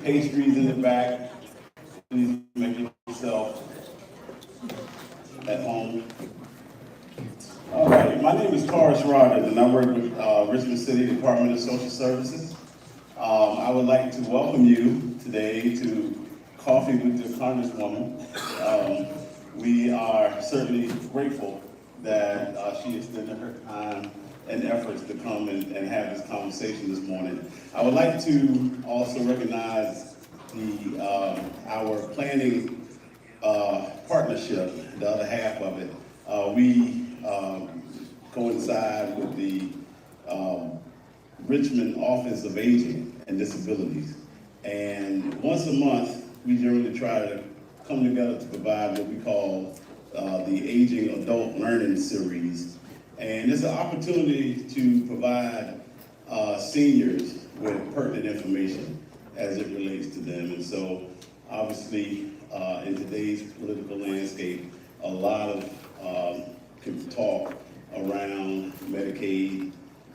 pastries in the back. Please make yourself at home. All right, my name is Taurus Rogers, and I work with Richmond City Department of Social Services. I would like to welcome you today to Coffee with the Congresswoman. We are certainly grateful that she extended her time and efforts to come and have this conversation this morning. I would like to also recognize our planning partnership, the other half of it. We coincide with the Richmond Office of Aging and Disabilities. And once a month, we generally try to come together to provide what we call the Aging Adult Learning Series. And it's an opportunity to provide seniors with pertinent information as it relates to them. And so, obviously, in today's political landscape, a lot of talk around Medicaid,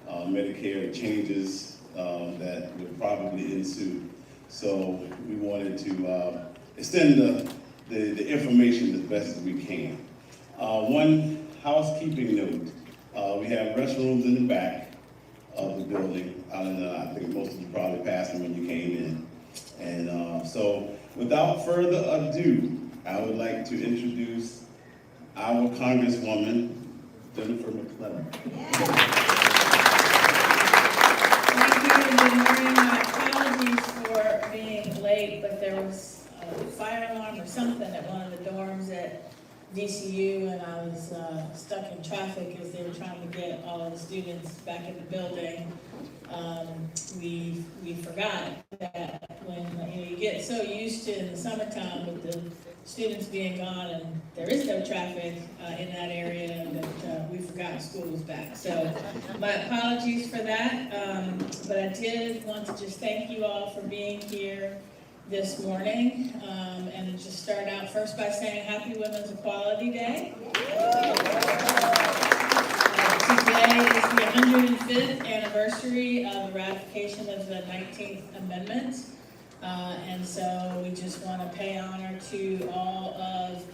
Medicare changes that would probably ensue. So we wanted to extend the information as best as we can. One housekeeping note, we have restrooms in the back of the building. I think most of you probably passed them when you came in. And so without further ado, I would like to introduce our Congresswoman, Jennifer McClellan. Thank you, and good morning. My apologies for being late, but there was a fire alarm or something at one of the dorms at DCU, and I was stuck in traffic as they were trying to get all of the students back in the building. We forgot that when you get so used to in the summertime with the students being gone and there is no traffic in that area, that we forgot school was back. So my apologies for that, but I did want to just thank you all for being here this morning, and just start out first by saying Happy Women's Equality Day. Today is the 105th anniversary of the ratification of the 19th Amendment. And so we just want to pay honor to all of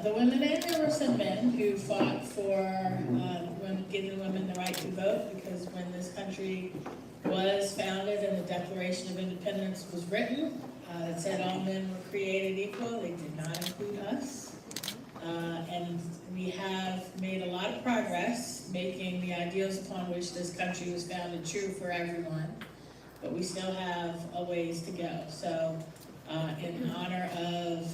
the women, and there were some men who fought for giving women the right to vote, because when this country was founded and the Declaration of Independence was written, it said all men were created equal. They did not include us. And we have made a lot of progress making the ideals upon which this country was founded true for everyone. But we still have a ways to go. So in honor of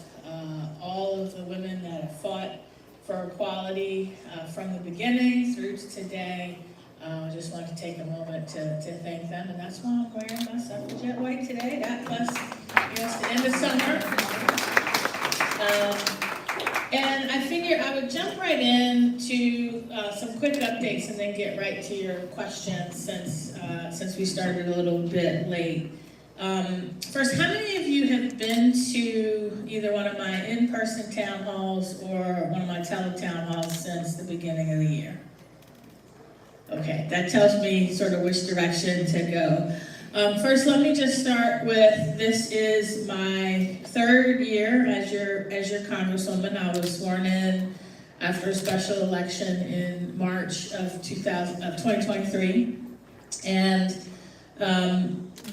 all of the women that have fought for equality from the beginning through to today, I just want to take a moment to thank them. And that's why I'm wearing my suffragette white today. That plus, it's the end of summer. And I figured I would jump right into some quick updates and then get right to your questions since we started a little bit late. First, how many of you have been to either one of my in-person town halls or one of my tele-town halls since the beginning of the year? Okay, that tells me sort of which direction to go. First, let me just start with, this is my third year as your Congresswoman. I was sworn in after a special election in March of 2023. And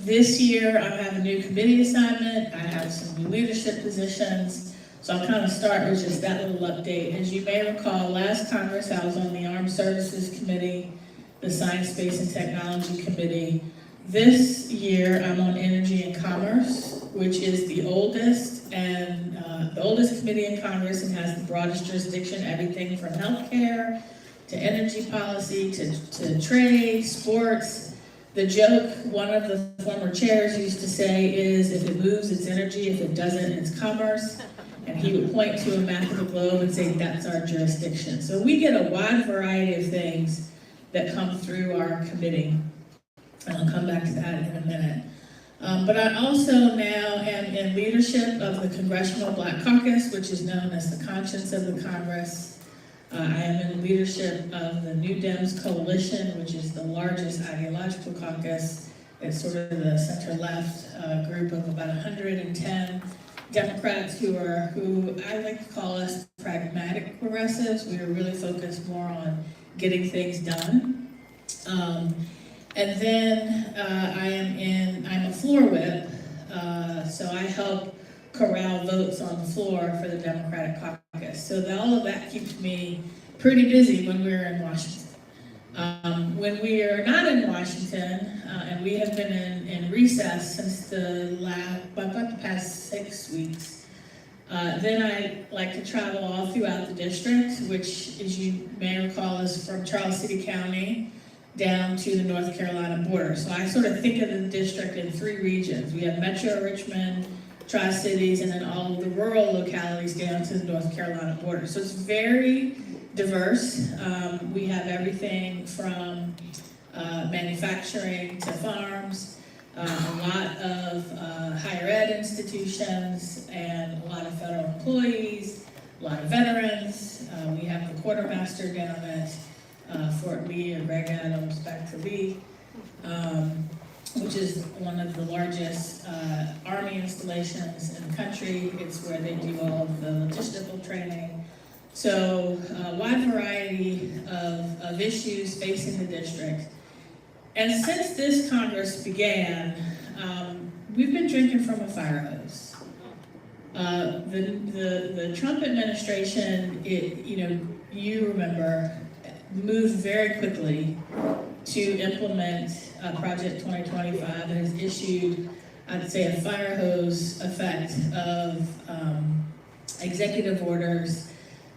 this year I have a new committee assignment. I have some new leadership positions. So I'll kind of start with just that little update. As you may recall, last Congress I was on the Armed Services Committee, the Science, Space, and Technology Committee. This year, I'm on Energy and Commerce, which is the oldest committee in Congress and has the broadest jurisdiction, everything from healthcare to energy policy to trade, sports. The joke one of the former chairs used to say is, if it moves, it's energy. If it doesn't, it's commerce. And he would point to a map of the globe and say, that's our jurisdiction. So we get a wide variety of things that come through our committee. And I'll come back to that in a minute. But I also now am in leadership of the Congressional Black Caucus, which is known as the conscience of the Congress. I am in leadership of the New Dems Coalition, which is the largest ideological caucus It's sort of the center-left group of about 110 Democrats who I like to call us pragmatic progressives. We are really focused more on getting things done. And then I'm a floor whip, so I help corral votes on the floor for the Democratic caucus. So all of that keeps me pretty busy when we're in Washington. When we are not in Washington, and we have been in recess since about the past 6 weeks, then I like to travel all throughout the district, which, as you may recall, is from Charles City County down to the North Carolina border. So I sort of think of the district in 3 regions. We have Metro, Richmond, Tri-Cities, and then all of the rural localities down to the North Carolina border. So it's very diverse. We have everything from manufacturing to farms, a lot of higher ed institutions, and a lot of federal employees, a lot of veterans. We have the quartermaster down at Fort Lee, or Greg Adams back to Lee, which is one of the largest Army installations in the country. It's where they do all of the logistical training. So a wide variety of issues facing the district. And since this Congress began, we've been drinking from a fire hose. The Trump administration, you remember, moved very quickly to implement Project 2025 and has issued, I'd say, a fire hose effect of executive orders.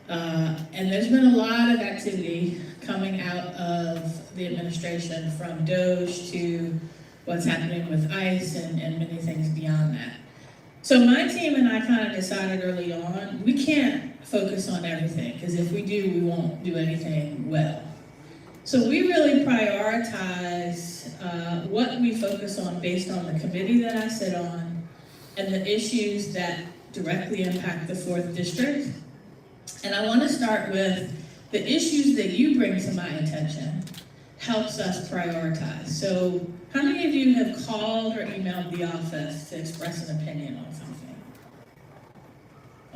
And there's been a lot of activity coming out of the administration, from DOJ to what's happening with ICE and many things beyond that. So my team and I kind of decided early on, we can't focus on everything, because if we do, we won't do anything well. So we really prioritize what we focus on based on the committee that I sit on and the issues that directly impact the 4th District. And I want to start with the issues that you bring to my attention helps us prioritize. So how many of you have called or emailed the office to express an opinion on something?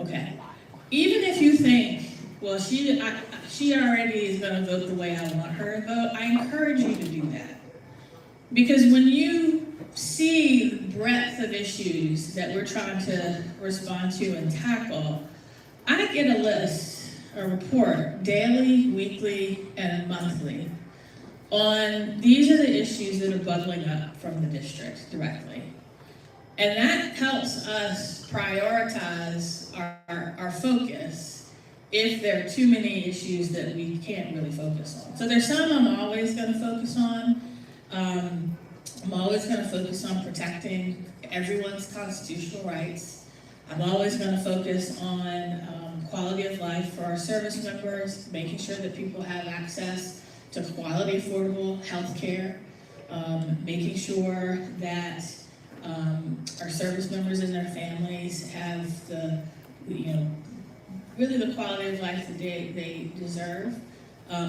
Okay. Even if you think, well, she already is going to vote the way I want her to vote, I encourage you to do that. Because when you see the breadth of issues that we're trying to respond to and tackle, I get a list, a report, daily, weekly, and monthly, on these are the issues that are bubbling up from the district directly. And that helps us prioritize our focus if there are too many issues that we can't really focus on. So there's some I'm always going to focus on. I'm always going to focus on protecting everyone's constitutional rights. I'm always going to focus on quality of life for our service members, making sure that people have access to quality, affordable health care, making sure that our service members and their families have the, really the quality of life that they deserve.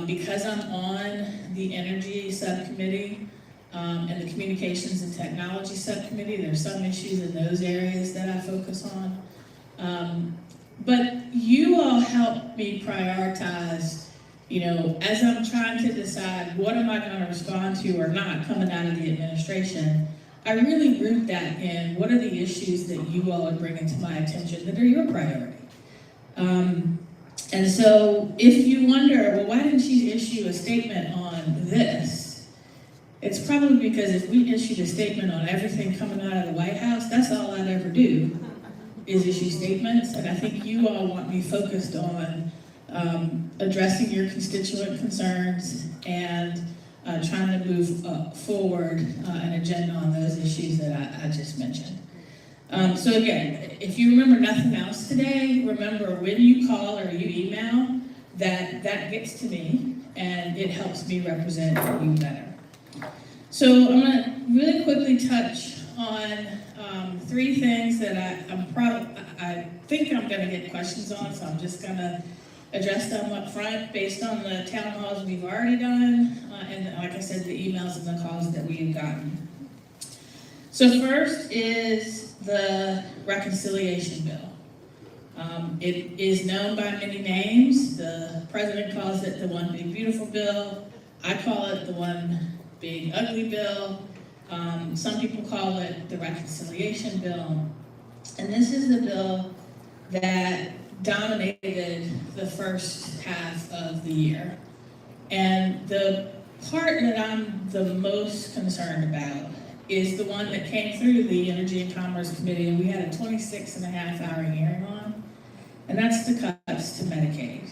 Because I'm on the Energy Subcommittee and the Communications and Technology Subcommittee, there's some issues in those areas that I focus on. But you all help me prioritize, as I'm trying to decide what am I going to respond to or not coming out of the administration, I really root that in what are the issues that you all are bringing to my attention that are your priority. And so if you wonder, well, why didn't she issue a statement on this? It's probably because if we issued a statement on everything coming out of the White House, that's all I'd ever do, is issue statements. And I think you all want me focused on addressing your constituent concerns and trying to move forward an agenda on those issues that I just mentioned. So again, if you remember nothing else today, remember when you call or you email, that gets to me and it helps me represent you better. So I'm going to really quickly touch on 3 things that I think I'm going to get questions on, so I'm just going to address them up front based on the town halls we've already done, and like I said, the emails and the calls that we've gotten. So first is the reconciliation bill. It is known by many names. The president calls it the one big beautiful bill. I call it the one big ugly bill. Some people call it the reconciliation bill. And this is the bill that dominated the first half of the year. And the part that I'm the most concerned about is the one that came through the Energy and Commerce Committee, and we had a 26.5-hour hearing on, and that's the cuts to Medicaid.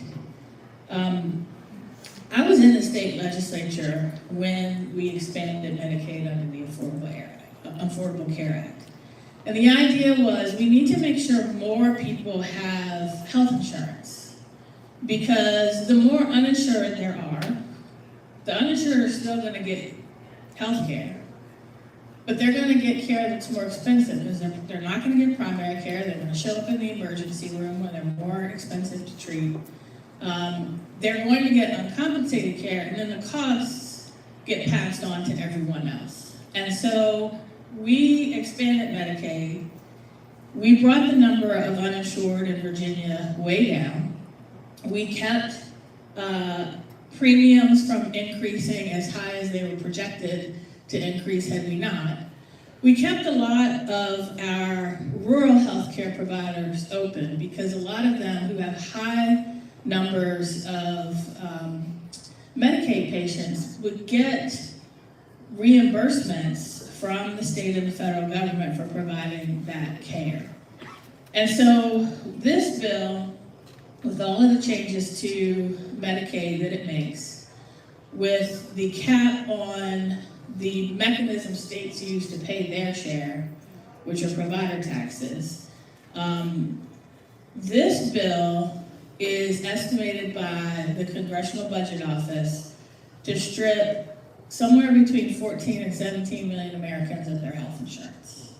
I was in the state legislature when we expanded Medicaid under the Affordable Care Act. And the idea was we need to make sure more people have health insurance, because the more uninsured there are, the uninsured are still going to get health care, but they're going to get care that's more expensive because they're not going to get primary care. They're going to show up in the emergency room when they're more expensive to treat. They're going to get uncompensated care, and then the costs get passed on to everyone else. And so we expanded Medicaid. We brought the number of uninsured in Virginia way down. We kept premiums from increasing as high as they were projected to increase had we not. We kept a lot of our rural healthcare providers open because a lot of them who have high numbers of Medicaid patients would get reimbursements from the state and the federal government for providing that care. And so this bill, with all of the changes to Medicaid that it makes, with the cap on the mechanism states use to pay their share, which are provider taxes, this bill is estimated by the Congressional Budget Office to strip somewhere between 14 and 17 million Americans of their health insurance.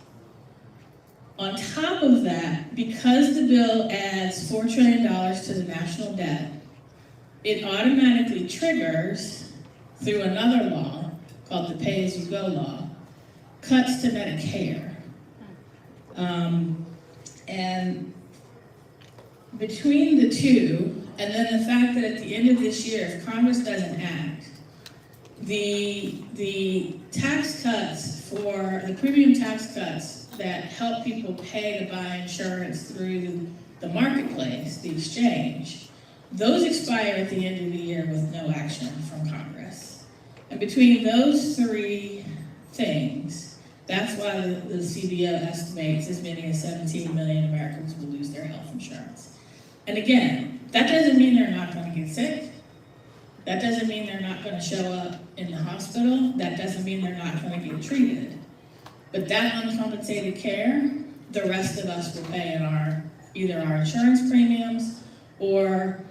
On top of that, because the bill adds $4 trillion to the national debt, it automatically triggers, through another law called the Pay-As-You-Go law, cuts to Medicare. And between the two, and then the fact that at the end of this year, if Congress doesn't act, the tax cuts for the premium tax cuts that help people pay to buy insurance through the marketplace, the exchange, those expire at the end of the year with no action from Congress. And between those three things, that's why the CBO estimates as many as 17 million Americans will lose their health insurance. And again, that doesn't mean they're not going to get sick. That doesn't mean they're not going to show up in the hospital. That doesn't mean they're not going to get treated. But that uncompensated care, the rest of us will pay in either our insurance premiums or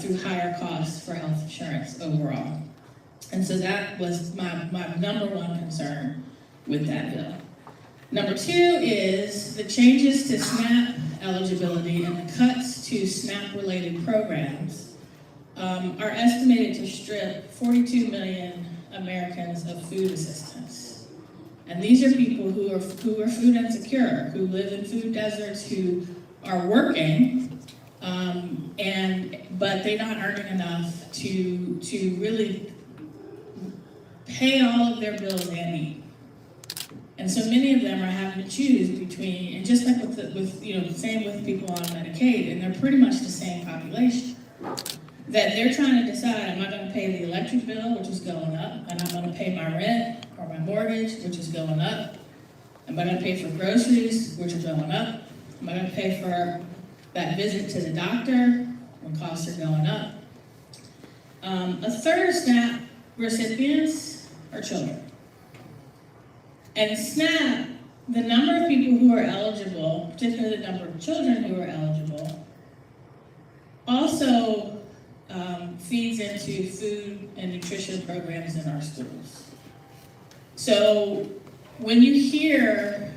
through higher costs for health insurance overall. And so that was my number one concern with that bill. Number two is the changes to SNAP eligibility and the cuts to SNAP-related programs are estimated to strip 42 million Americans of food assistance. And these are people who are food insecure, who live in food deserts, who are working, but they're not earning enough to really pay all of their bills and eat. And so many of them are having to choose between, and just like the same with people on Medicaid, and they're pretty much the same population, that they're trying to decide, am I going to pay the electric bill, which is going up, and I'm going to pay my rent or my mortgage, which is going up, am I going to pay for groceries, which are going up, am I going to pay for that visit to the doctor when costs are going up. A third of SNAP recipients are children. And SNAP, the number of people who are eligible, particularly the number of children who are eligible, also feeds into food and nutrition programs in our schools. So when you hear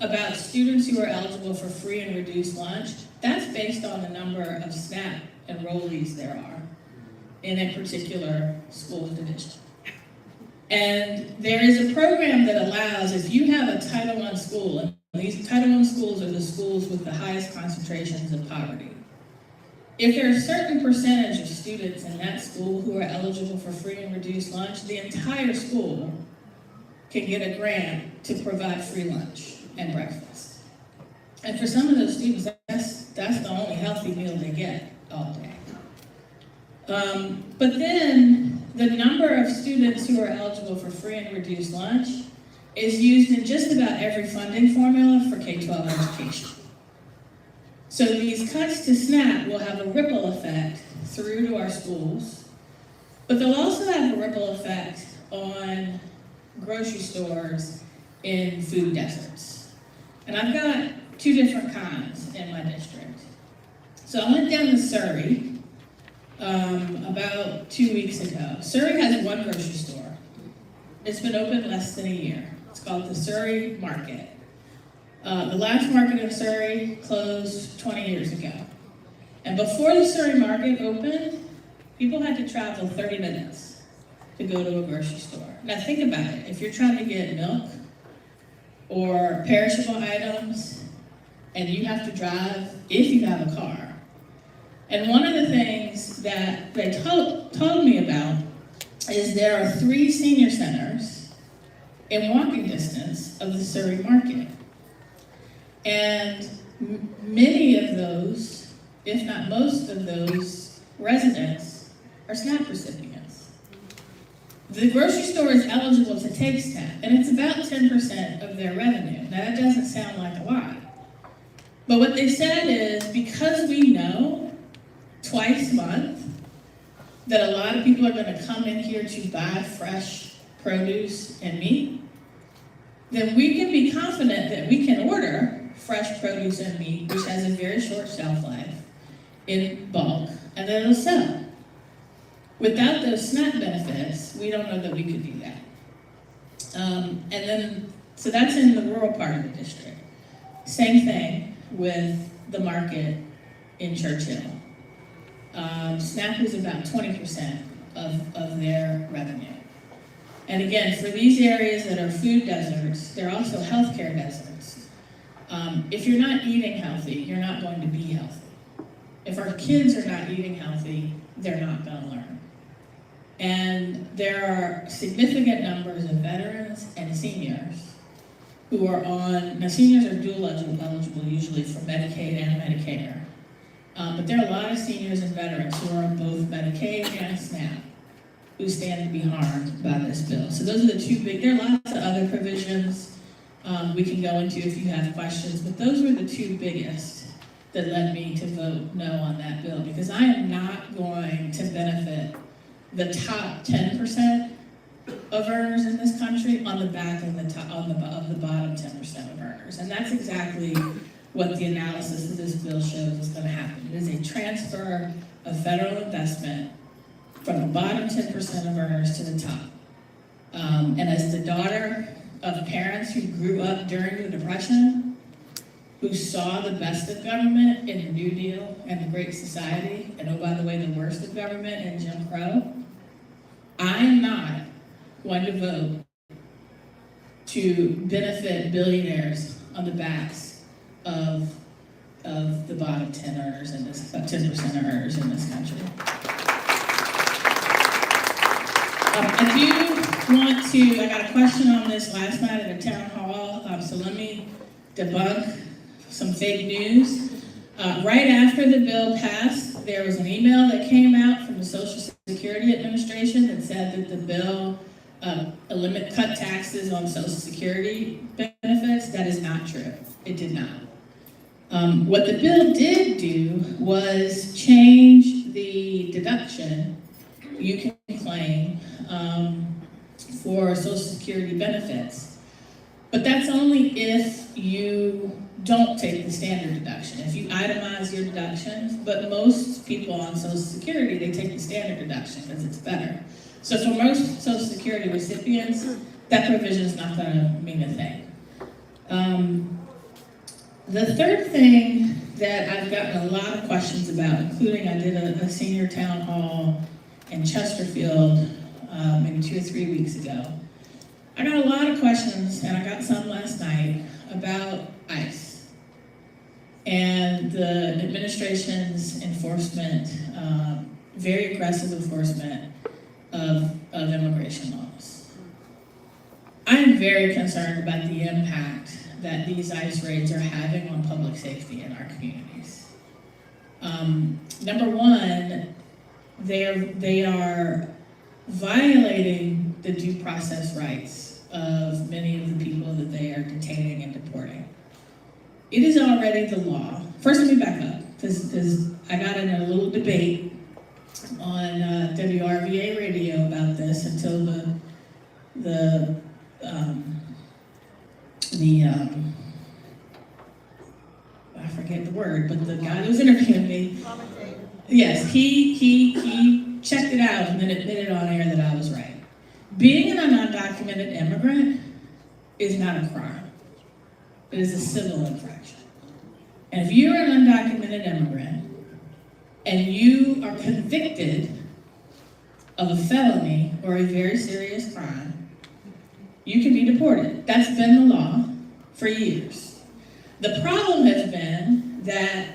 about students who are eligible for free and reduced lunch, that's based on the number of SNAP enrollees there are in a particular school division. And there is a program that allows, if you have a Title I school, and these Title I schools are the schools with the highest concentrations of poverty. If there are a certain percentage of students in that school who are eligible for free and reduced lunch, the entire school can get a grant to provide free lunch and breakfast. And for some of those students, that's the only healthy meal they get all day. But then the number of students who are eligible for free and reduced lunch is used in just about every funding formula for K-12 education. So these cuts to SNAP will have a ripple effect through to our schools, but they'll also have a ripple effect on grocery stores in food deserts. And I've got two different kinds in my district. So I went down to Surrey about 2 weeks ago. Surrey has one grocery store. It's been open less than a year. It's called the Surrey Market. The last market in Surrey closed 20 years ago. And before the Surrey Market opened, people had to travel 30 minutes to go to a grocery store. Now think about it. If you're trying to get milk or perishable items, and you have to drive if you have a car. And one of the things that they told me about is there are 3 senior centers in walking distance of the Surrey Market. And many of those, if not most of those residents, are SNAP recipients. The grocery store is eligible to take SNAP, and it's about 10% of their revenue. Now that doesn't sound like a lot. But what they said is, because we know twice a month that a lot of people are going to come in here to buy fresh produce and meat, then we can be confident that we can order fresh produce and meat, which has a very short shelf life, in bulk, and then it'll sell. Without those SNAP benefits, we don't know that we could do that. So that's in the rural part of the district. Same thing with the market in Churchill. SNAP is about 20% of their revenue. And again, for these areas that are food deserts, they're also healthcare deserts. If you're not eating healthy, you're not going to be healthy. If our kids are not eating healthy, they're not going to learn. And there are significant numbers of veterans and seniors who are on, now seniors are dual eligible usually for Medicaid and Medicare. But there are a lot of seniors and veterans who are on both Medicaid and SNAP who stand to be harmed by this bill. So those are the two big, there are lots of other provisions we can go into if you have questions, but those were the two biggest that led me to vote no on that bill, because I am not going to benefit the top 10% of earners in this country on the back of the bottom 10% of earners. And that's exactly what the analysis of this bill shows is going to happen. It is a transfer of federal investment from the bottom 10% of earners to the top. And as the daughter of parents who grew up during the Depression, who saw the best of government in the New Deal and the Great Society, and oh, by the way, the worst of government in Jim Crow, I am not going to vote to benefit billionaires on the backs of the bottom 10 earners in this 10% of earners in this country. I do want to, I got a question on this last night at a town hall, so let me debunk some fake news. Right after the bill passed, there was an email that came out from the Social Security Administration that said that the bill cut taxes on Social Security benefits. That is not true. It did not. What the bill did do was change the deduction you can claim for Social Security benefits. But that's only if you don't take the standard deduction, if you itemize your deductions. But most people on Social Security, they take the standard deduction because it's better. So for most Social Security recipients, that provision is not going to mean a thing. The third thing that I've gotten a lot of questions about, including I did a senior town hall in Chesterfield maybe 2 or 3 weeks ago, I got a lot of questions, and I got some last night, about ICE and the administration's enforcement, very aggressive enforcement of immigration laws. I am very concerned about the impact that these ICE raids are having on public safety in our communities. Number one, they are violating the due process rights of many of the people that they are detaining and deporting. It is already the law. First, let me back up, because I got in a little debate on WRVA radio about this until I forget the word, but the guy that was interviewing me, yes, he checked it out and then admitted on air that I was right. Being an undocumented immigrant is not a crime. It is a civil infraction. And if you're an undocumented immigrant and you are convicted of a felony or a very serious crime, you can be deported. That's been the law for years. The problem has been that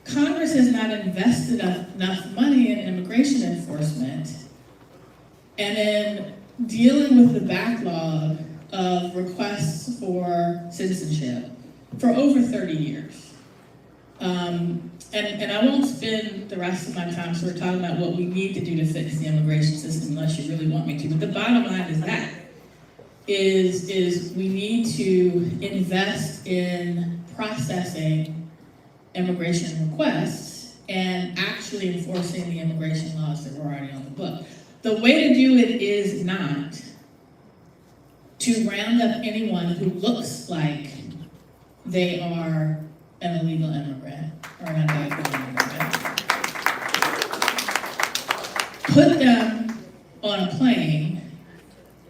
Congress has not invested enough money in immigration enforcement and in dealing with the backlog of requests for citizenship for over 30 years. And I won't spend the rest of my time sort of talking about what we need to do to fix the immigration system unless you really want me to. But the bottom line is that is we need to invest in processing immigration requests and actually enforcing the immigration laws that were already on the book. The way to do it is not to round up anyone who looks like they are an illegal immigrant or an undocumented immigrant. Put them on a plane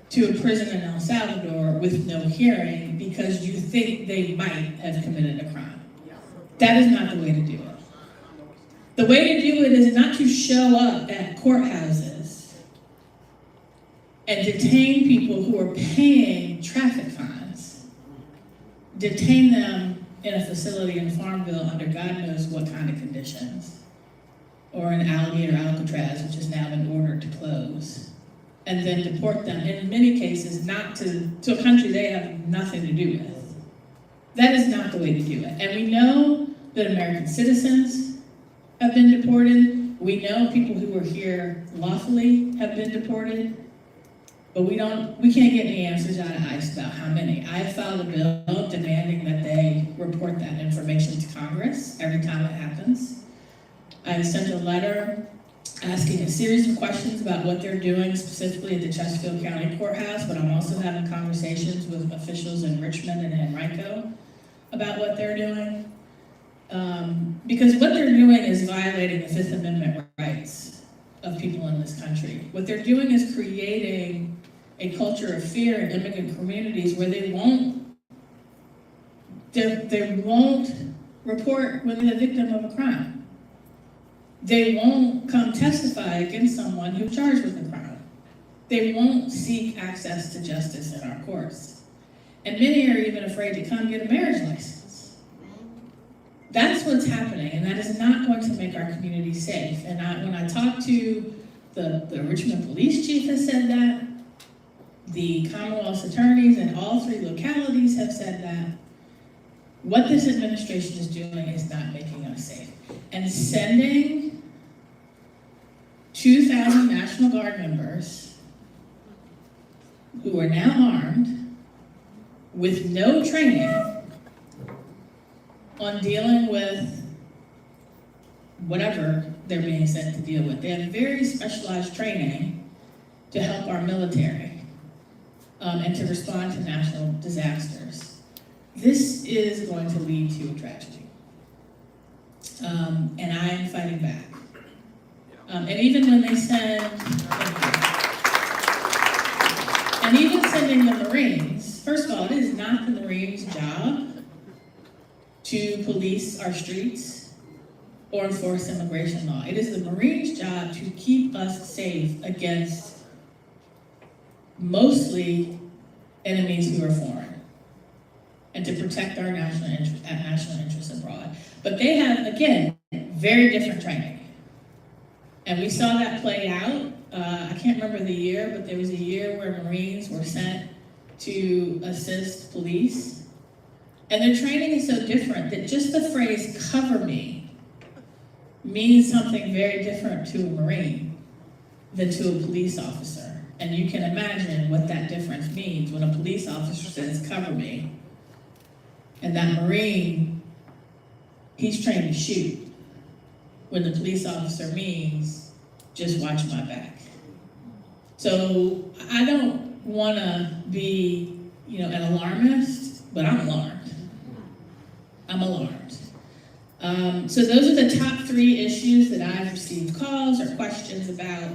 to a prison in El Salvador with no hearing because you think they might have committed a crime. That is not the way to do it. The way to do it is not to show up at courthouses and detain people who are paying traffic fines, detain them in a facility in Farmville under God knows what kind of conditions, or in Alligator Alcatraz, which has now been ordered to close, and then deport them, in many cases, not to a country they have nothing to do with. That is not the way to do it. And we know that American citizens have been deported. We know people who are here lawfully have been deported. But we can't get any answers out of ICE about how many. I have filed a bill demanding that they report that information to Congress every time it happens. I have sent a letter asking a series of questions about what they're doing specifically at the Chesterfield County Courthouse, but I'm also having conversations with officials in Richmond and Henrico about what they're doing. Because what they're doing is violating the Fifth Amendment rights of people in this country. What they're doing is creating a culture of fear in immigrant communities where they won't report when they're the victim of a crime. They won't come testify against someone who's charged with a crime. They won't seek access to justice in our courts. And many are even afraid to come get a marriage license. That's what's happening, and that is not going to make our community safe. And when I talk to the Richmond police chief has said that, the Commonwealth's attorneys in all 3 localities have said that. What this administration is doing is not making us safe. And sending 2,000 National Guard members who are now armed with no training on dealing with whatever they're being sent to deal with. They have very specialized training to help our military. And to respond to national disasters. This is going to lead to a tragedy. And I am fighting back. And even when they send, and even sending the Marines, first of all, it is not the Marines' job to police our streets or enforce immigration law. It is the Marines' job to keep us safe against mostly enemies who are foreign, and to protect our national interests abroad. But they have, again, very different training. And we saw that play out. I can't remember the year, but there was a year where Marines were sent to assist police. And their training is so different that just the phrase, "cover me," means something very different to a Marine than to a police officer. And you can imagine what that difference means when a police officer says, "cover me," and that Marine, he's trained to shoot, when the police officer means, "just watch my back." So I don't want to be, an alarmist, but I'm alarmed. I'm alarmed. So those are the top 3 issues that I've received calls or questions about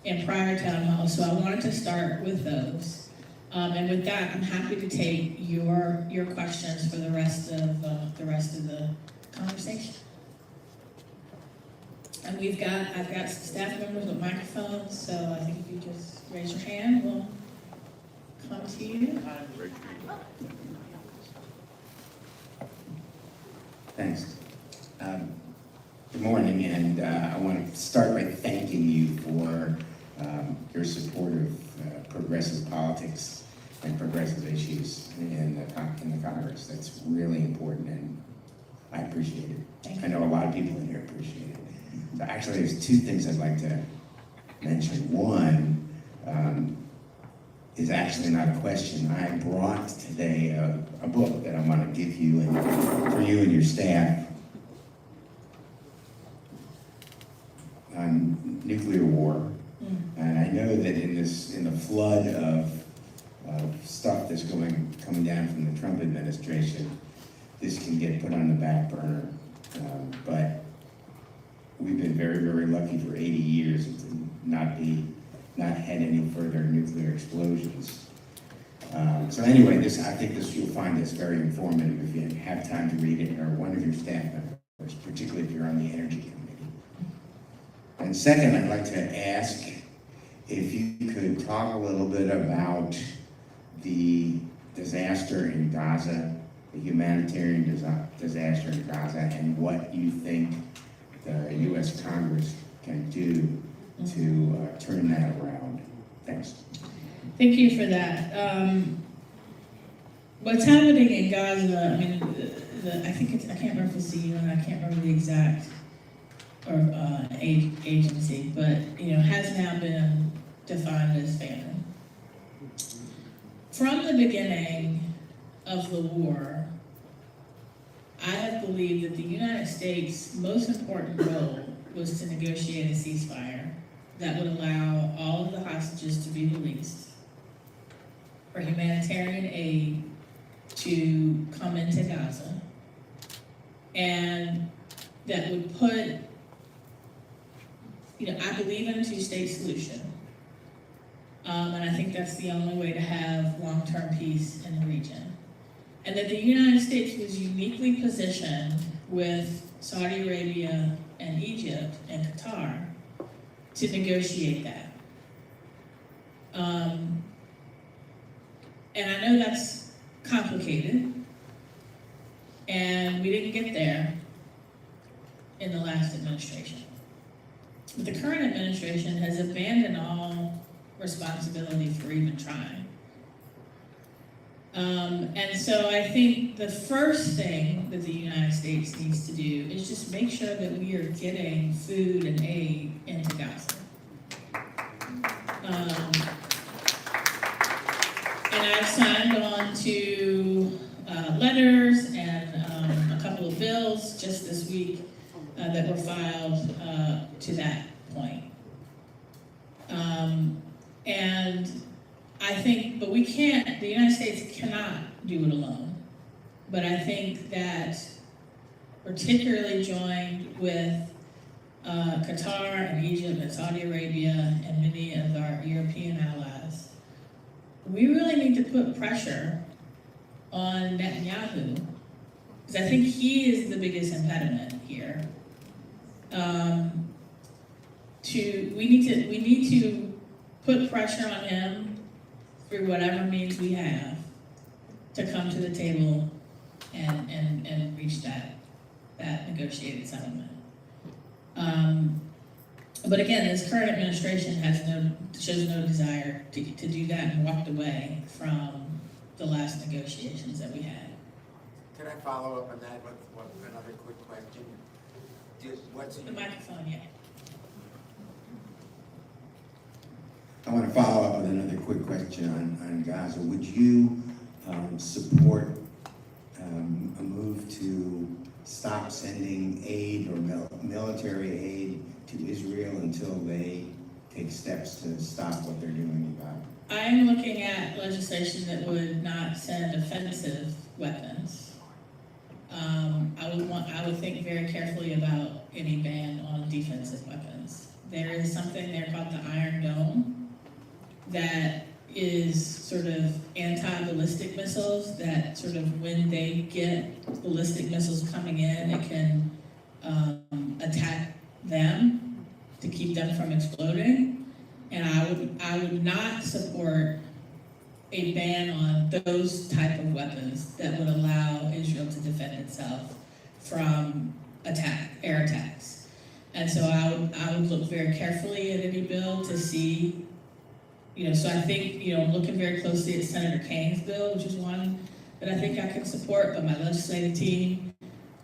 in prior town halls. So I wanted to start with those. And with that, I'm happy to take your questions for the rest of the conversation. And I've got some staff members with microphones, so I think if you just raise your hand, we'll come to you. Thanks. Good morning, and I want to start by thanking you for your support of progressive politics and progressive issues in the Congress. That's really important, and I appreciate it. I know a lot of people in here appreciate it. So actually, there's 2 things I'd like to mention. One is actually not a question. I brought today a book that I want to give you and for you and your staff on nuclear war. And I know that in the flood of stuff that's coming down from the Trump administration, this can get put on the back burner. But we've been very, very lucky for 80 years to not had any further nuclear explosions. So anyway, I think you'll find this very informative if you have time to read it, or one of your staff members, particularly if you're on the Energy Committee. And second, I'd like to ask if you could talk a little bit about the disaster in Gaza, the humanitarian disaster in Gaza, and what you think the U.S. Congress can do to turn that around. Thanks. Thank you for that. What's happening in Gaza, I mean, I can't remember if it's the UN, I can't remember the exact agency, but has now been defined as famine. From the beginning of the war, I have believed that the United States' most important role was to negotiate a ceasefire that would allow all of the hostages to be released, for humanitarian aid to come into Gaza, and that would put, I believe in a 2-state solution. And I think that's the only way to have long-term peace in the region. And that the United States was uniquely positioned with Saudi Arabia and Egypt and Qatar to negotiate that. And I know that's complicated, and we didn't get there in the last administration. But the current administration has abandoned all responsibility for even trying. And so I think the first thing that the United States needs to do is just make sure that we are getting food and aid into Gaza. And I've signed on to letters and a couple of bills just this week that were filed to that point. And I think, but we can't, the United States cannot do it alone. But I think that particularly joined with Qatar and Egypt and Saudi Arabia and many of our European allies, we really need to put pressure on Netanyahu, because I think he is the biggest impediment here. We need to put pressure on him through whatever means we have to come to the table and reach that negotiated settlement. But again, this current administration shows no desire to do that and walked away from the last negotiations that we had. Can I follow up on that with another quick question? What's The microphone, yeah. I want to follow up with another quick question on Gaza. Would you support a move to stop sending aid or military aid to Israel until they take steps to stop what they're doing about it? I am looking at legislation that would not send offensive weapons. I would think very carefully about any ban on defensive weapons. There is something there called the Iron Dome that is sort of anti-ballistic missiles that sort of when they get ballistic missiles coming in, it can attack them to keep them from exploding. And I would not support a ban on those type of weapons that would allow Israel to defend itself from air attacks. And so I would look very carefully at any bill to see, so I think, I'm looking very closely at Senator Kane's bill, which is one that I think I can support, but my legislative team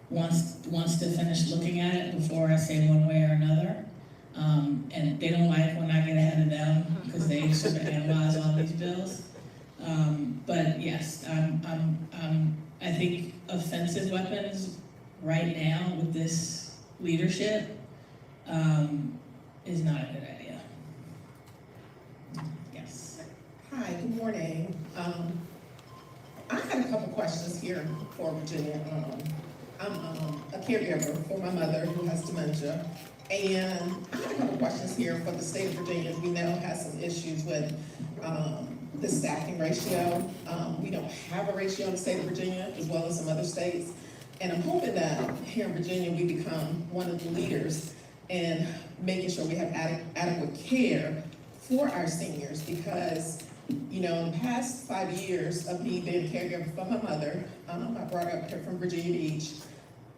wants to finish looking at it before I say one way or another. And they don't like when I get ahead of them because they sort of analyze all these bills. But yes, I think offensive weapons right now with this leadership is not a good idea. Yes. Hi, good morning. I had a couple questions here for Virginia. I'm a caregiver for my mother who has dementia. And I have a couple questions here for the state of Virginia. We know has some issues with the staffing ratio. We don't have a ratio in the state of Virginia as well as some other states. And I'm hoping that here in Virginia, we become one of the leaders in making sure we have adequate care for our seniors because, in the past 5 years of me being a caregiver for my mother, I brought her up here from Virginia Beach.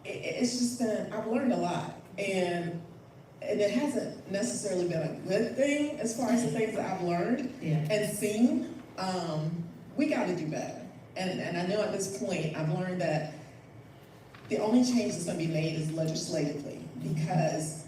It's just been, I've learned a lot. And it hasn't necessarily been a good thing as far as the things that I've learned and seen. We got to do better. And I know at this point, I've learned that the only change that's going to be made is legislatively because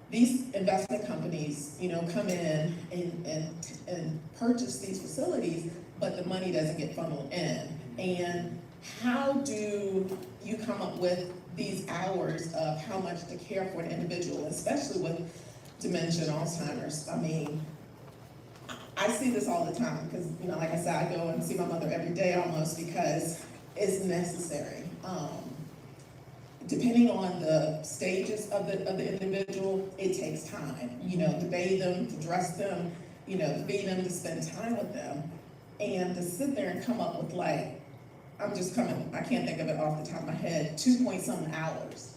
these investment companies, come in and purchase these facilities, but the money doesn't get funneled in. And how do you come up with these hours of how much to care for an individual, especially with dementia and Alzheimer's? I mean, I see this all the time because, like I said, I go and see my mother every day almost because it's necessary. Depending on the stages of the individual, it takes time, to bathe them, to dress them, to feed them, to spend time with them. And to sit there and come up with I can't think of it off the top of my head, 2-point-something hours.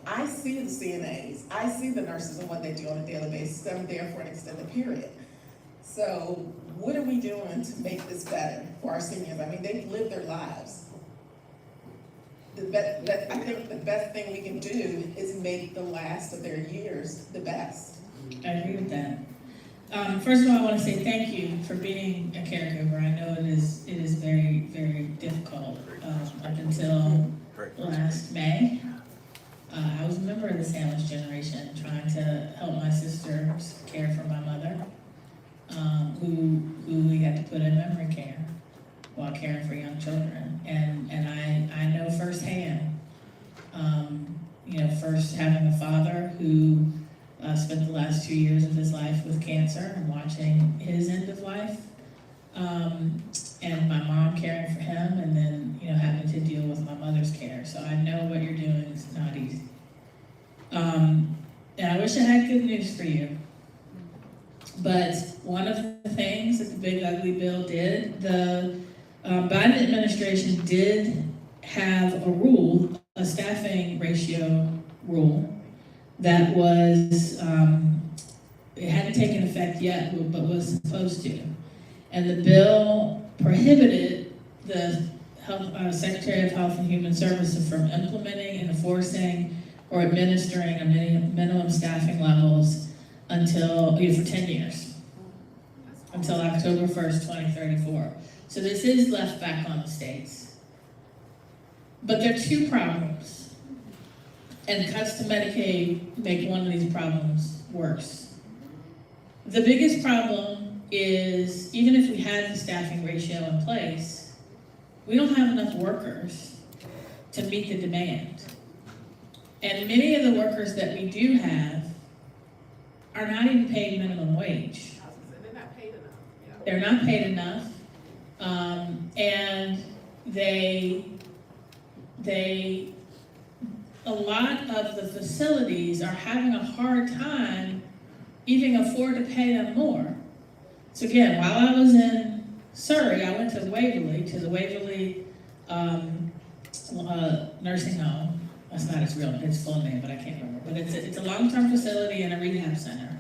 I see the CNAs, I see the nurses and what they do on a daily basis. I'm there for an extended period. So what are we doing to make this better for our seniors? I mean, they've lived their lives. I think the best thing we can do is make the last of their years the best. I agree with that. First of all, I want to say thank you for being a caregiver. I know it is very, very difficult. Up until last May, I was a member of the sandwich generation, trying to help my sister care for my mother, who we had to put in memory care while caring for young children. And I know firsthand, first having a father who spent the last 2 years of his life with cancer and watching his end of life, and my mom caring for him, and then, having to deal with my mother's care. So I know what you're doing is not easy. And I wish I had good news for you. But one of the things that the Big Ugly Bill did, the Biden administration did have a rule, a staffing ratio rule, that was, it hadn't taken effect yet, but was supposed to. And the bill prohibited the Secretary of Health and Human Services from implementing and enforcing or administering a minimum staffing levels until, for 10 years, until October 1st, 2034. So this is left back on the states. But there are two problems, and cuts to Medicaid make one of these problems worse. The biggest problem is, even if we had the staffing ratio in place, we don't have enough workers to meet the demand. And many of the workers that we do have are not even paid minimum wage. They're not paid enough. Yeah. They're not paid enough, and a lot of the facilities are having a hard time even afford to pay them more. So again, while I was in Surrey, I went to the Waverly nursing home. That's not its full name, but I can't remember. But it's a long-term facility and a rehab center.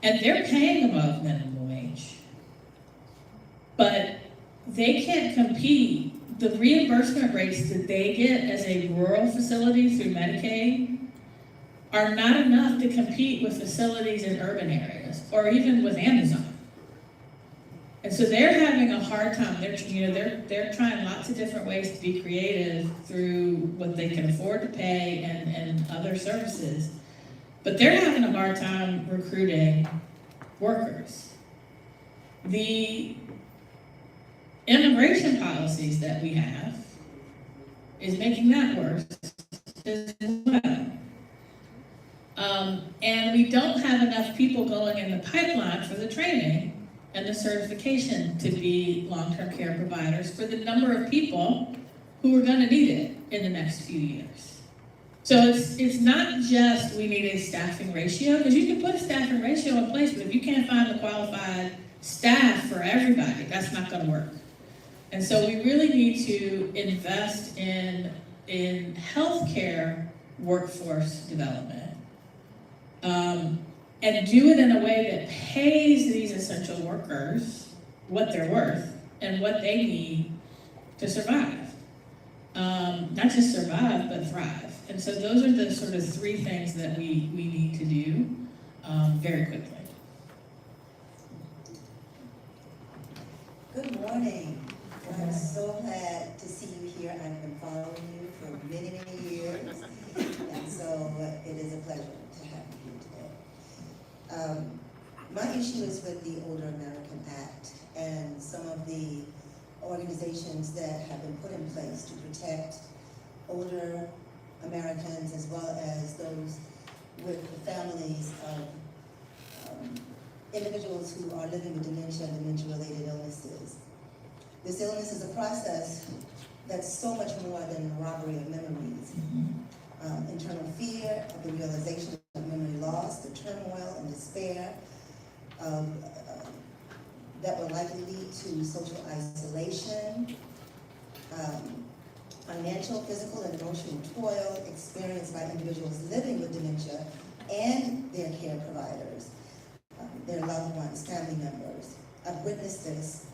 And they're paying above minimum wage. But they can't compete. The reimbursement rates that they get as a rural facility through Medicaid are not enough to compete with facilities in urban areas or even with Amazon. And so they're having a hard time. They're trying lots of different ways to be creative through what they can afford to pay and other services. But they're having a hard time recruiting workers. The immigration policies that we have is making that worse as well. And we don't have enough people going in the pipeline for the training and the certification to be long-term care providers for the number of people who are gonna need it in the next few years. So it's not just we need a staffing ratio, because you can put a staffing ratio in place, but if you can't find the qualified staff for everybody, that's not gonna work. And so we really need to invest in healthcare workforce development. And do it in a way that pays these essential workers what they're worth and what they need to survive. Not just survive, but thrive. And so those are the sort of three things that we need to do very quickly. Good morning. I'm so glad to see you here. I've been following you for many, many years. And so it is a pleasure to have you here today. My issue is with the Older American Act and some of the organizations that have been put in place to protect older Americans as well as those with the families of individuals who are living with dementia and dementia-related illnesses. This illness is a process that's so much more than a robbery of memories. Internal fear of the realization of memory loss, the turmoil and despair that will likely lead to social isolation, financial, physical, and emotional toil experienced by individuals living with dementia and their care providers, their loved ones, family members. I've witnessed this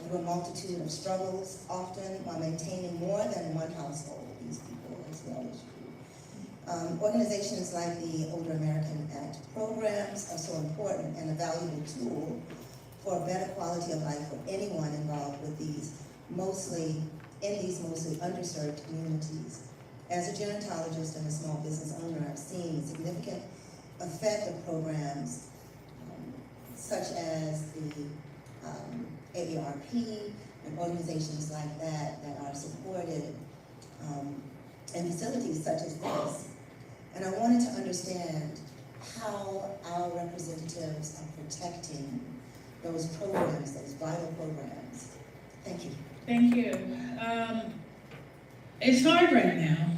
through a multitude of struggles, often while maintaining more than one household. These people as well as you. Organizations like the Older American Act programs are so important and a valuable tool for a better quality of life for anyone involved with these mostly underserved communities. As a gerontologist and a small business owner, I've seen the significant effect of programs such as the AARP and organizations like that are supported in facilities such as this. And I wanted to understand how our representatives are protecting those programs, those vital programs. Thank you. Thank you. It's hard right now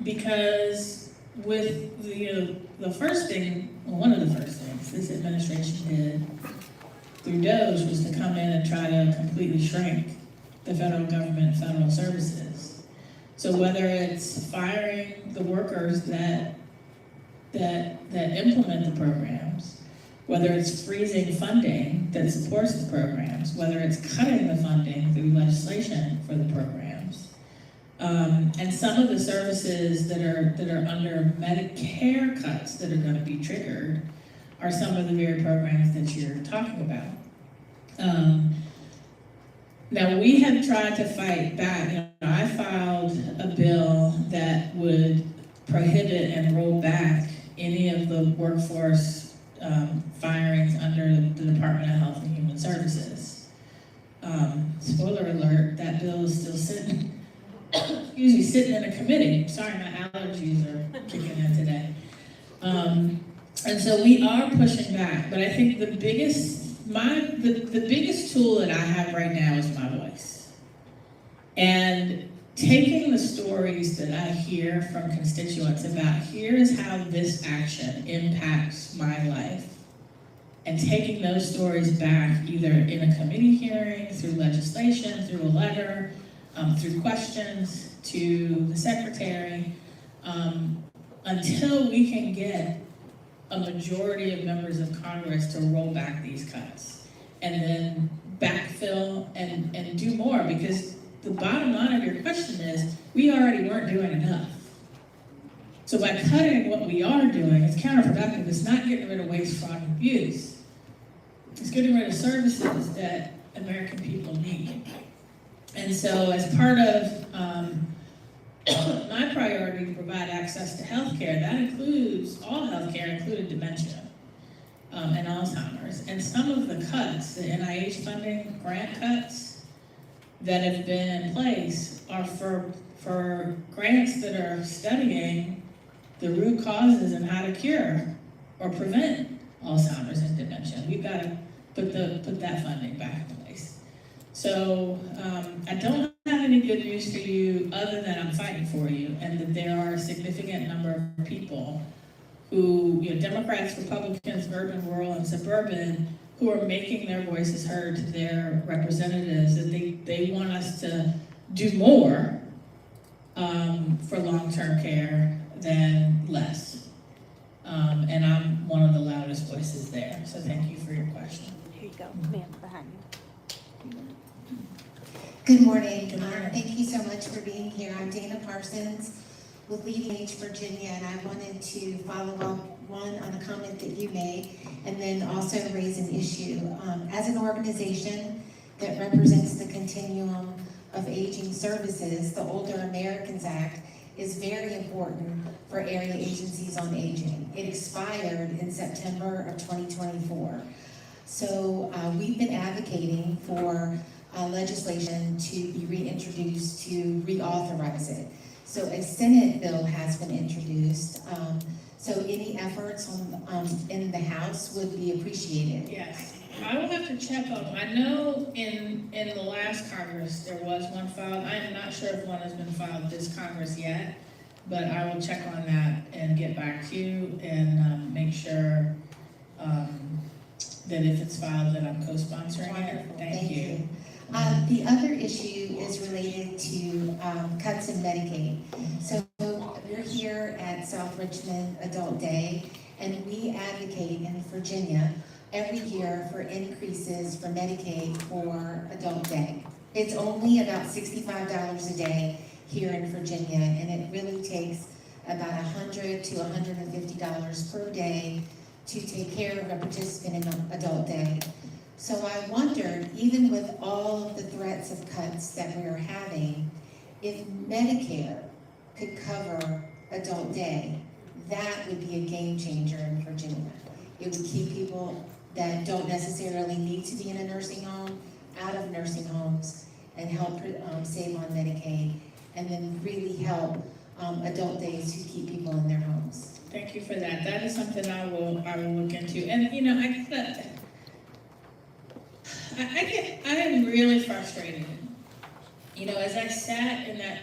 because with the first thing, well, one of the first things this administration did through DOGE was to come in and try to completely shrink the federal government and federal services. So whether it's firing the workers that implement the programs, whether it's freezing funding that supports the programs, whether it's cutting the funding through legislation for the programs. And some of the services that are under Medicare cuts that are gonna be triggered are some of the very programs that you're talking about. Now, we have tried to fight back. You know, I filed a bill that would prohibit and roll back any of the workforce firings under the Department of Health and Human Services. Spoiler alert, that bill is still sitting, sitting in a committee. Sorry, my allergies are kicking in today. And so we are pushing back, but I think the biggest tool that I have right now is my voice. And taking the stories that I hear from constituents about here is how this action impacts my life, and taking those stories back either in a committee hearing, through legislation, through a letter, through questions to the secretary, until we can get a majority of members of Congress to roll back these cuts and then backfill and do more, because the bottom line of your question is we already weren't doing enough. So by cutting what we are doing, it's counterproductive. It's not getting rid of waste, fraud, and abuse. It's getting rid of services that American people need. And so as part of my priority to provide access to healthcare, that includes all healthcare, including dementia and Alzheimer's. And some of the cuts, the NIH funding grant cuts that have been in place are for grants that are studying the root causes and how to cure or prevent Alzheimer's and dementia. We've got to put that funding back in place. So I don't have any good news for you other than I'm fighting for you, and that there are a significant number of people who, Democrats, Republicans, urban, rural, and suburban, who are making their voices heard to their representatives, that they want us to do more for long-term care than less. And I'm one of the loudest voices there, so thank you for your question. Here you go, ma'am, behind you. Good morning. Good morning. Thank you so much for being here. I'm Dana Parsons with Leading Age Virginia, and I wanted to follow up, one, on a comment that you made, and then also raise an issue. As an organization that represents the continuum of aging services, the Older Americans Act is very important for area agencies on aging. It expired in September of 2024. So we've been advocating for legislation to be reintroduced to reauthorize it. So a Senate bill has been introduced. So any efforts in the House would be appreciated. Yes, I will have to check on, I know in the last Congress, there was one filed. I am not sure if one has been filed this Congress yet, but I will check on that and get back to you and make sure that if it's filed, that I'm co-sponsoring it. Wonderful. Thank you. The other issue is related to cuts in Medicaid. So we're here at South Richmond Adult Day, and we advocate in Virginia every year for increases for Medicaid for Adult Day. It's only about $65 a day here in Virginia, and it really takes about $100 to $150 per day to take care of a participant in Adult Day. So I wondered, even with all of the threats of cuts that we are having, if Medicare could cover Adult Day, that would be a game changer in Virginia. It would keep people that don't necessarily need to be in a nursing home out of nursing homes and help save on Medicaid, and then really help adult days to keep people in their homes. Thank you for that. That is something I will look into. And I am really frustrated. As I sat in that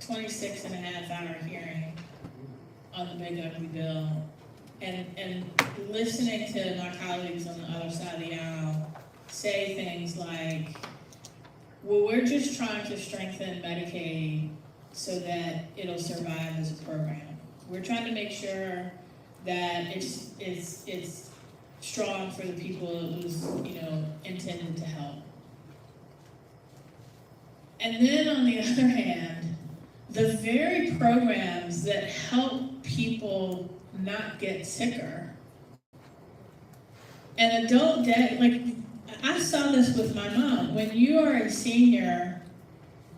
26.5-hour hearing on the Big Ugly Bill, and listening to my colleagues on the other side of the aisle say things like, well, we're just trying to strengthen Medicaid so that it'll survive as a program. We're trying to make sure that it's strong for the people it was, intended to help. And then on the other hand, the very programs that help people not get sicker, and adult day, like, I saw this with my mom. When you are a senior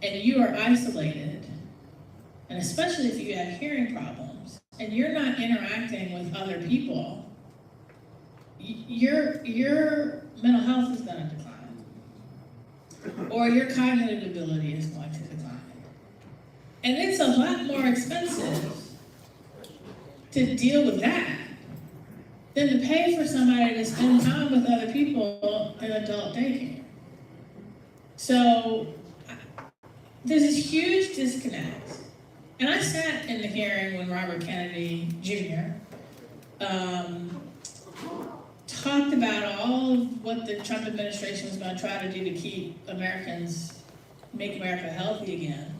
and you are isolated, and especially if you have hearing problems, and you're not interacting with other people, your mental health is going to decline. Or your cognitive ability is going to decline. And it's a lot more expensive to deal with that than to pay for somebody to spend time with other people in adult daycare. So there's this huge disconnect. And I sat in the hearing when Robert Kennedy Jr. Talked about all of what the Trump administration was going to try to do to keep make America healthy again.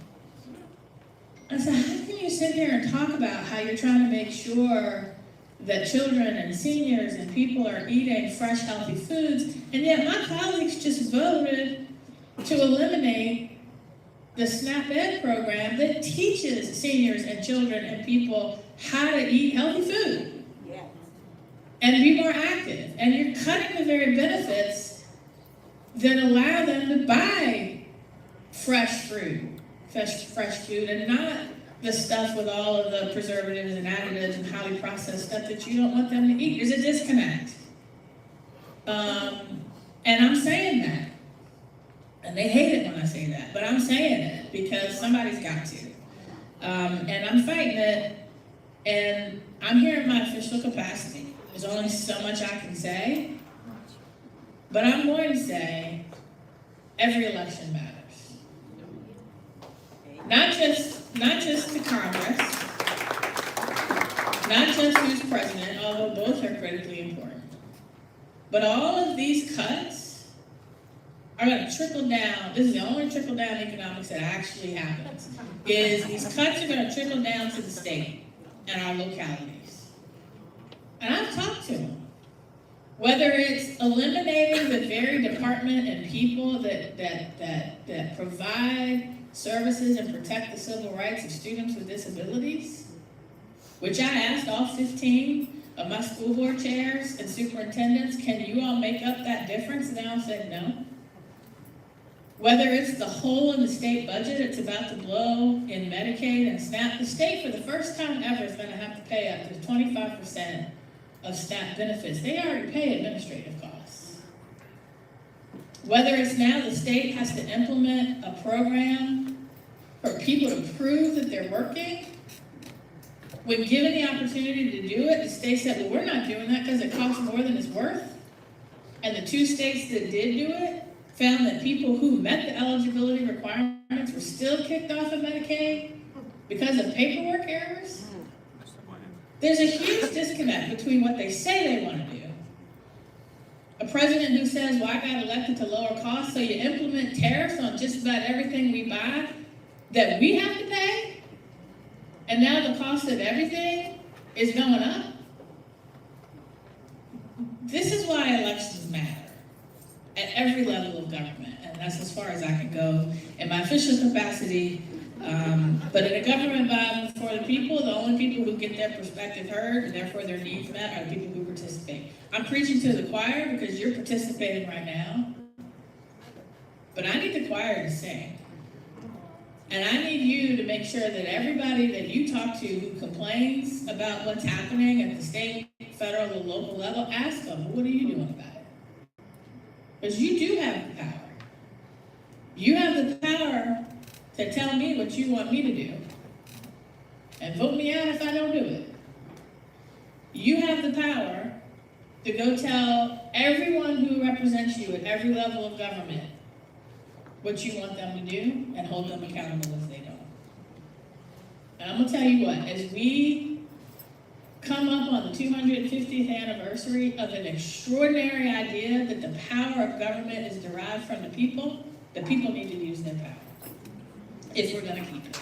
I said, how can you sit here and talk about how you're trying to make sure that children and seniors and people are eating fresh, healthy foods, and yet my colleagues just voted to eliminate the SNAP Ed program that teaches seniors and children and people how to eat healthy food and be more active. And you're cutting the very benefits that allow them to buy fresh fruit, fresh food, and not the stuff with all of the preservatives and additives and highly processed stuff that you don't want them to eat. There's a disconnect. And I'm saying that. And they hate it when I say that, but I'm saying it because somebody's got to. And I'm fighting it, and I'm here in my official capacity. There's only so much I can say, but I'm going to say every election matters. Not just to Congress, not just who's president, although both are critically important, but all of these cuts are going to trickle down. This is the only trickle down economics that actually happens, is these cuts are going to trickle down to the state and our localities. And I've talked to them. Whether it's eliminating the very department and people that provide services and protect the civil rights of students with disabilities, which I asked all 15 of my school board chairs and superintendents, can you all make up that difference? And they all said no. Whether it's the hole in the state budget it's about to blow in Medicaid and SNAP, the state for the first time ever is going to have to pay up to 25% of SNAP benefits. They already pay administrative costs. Whether it's now the state has to implement a program for people to prove that they're working, when given the opportunity to do it, the state said, well, we're not doing that because it costs more than it's worth. And the 2 states that did do it found that people who met the eligibility requirements were still kicked off of Medicaid because of paperwork errors. There's a huge disconnect between what they say they want to do. A president who says, well, I got elected to lower costs, so you implement tariffs on just about everything we buy that we have to pay, and now the cost of everything is going up. This is why elections matter at every level of government, and that's as far as I can go in my official capacity. But in a government by for the people, the only people who get their perspective heard and therefore their needs met are the people who participate. I'm preaching to the choir because you're participating right now, but I need the choir to sing. And I need you to make sure that everybody that you talk to who complains about what's happening at the state, federal, and local level, ask them, well, what are you doing about it? Because you do have the power. You have the power to tell me what you want me to do and vote me out if I don't do it. You have the power to go tell everyone who represents you at every level of government what you want them to do and hold them accountable if they don't. And I'm gonna tell you what, as we come up on the 250th anniversary of an extraordinary idea that the power of government is derived from the people need to use their power if we're gonna keep it.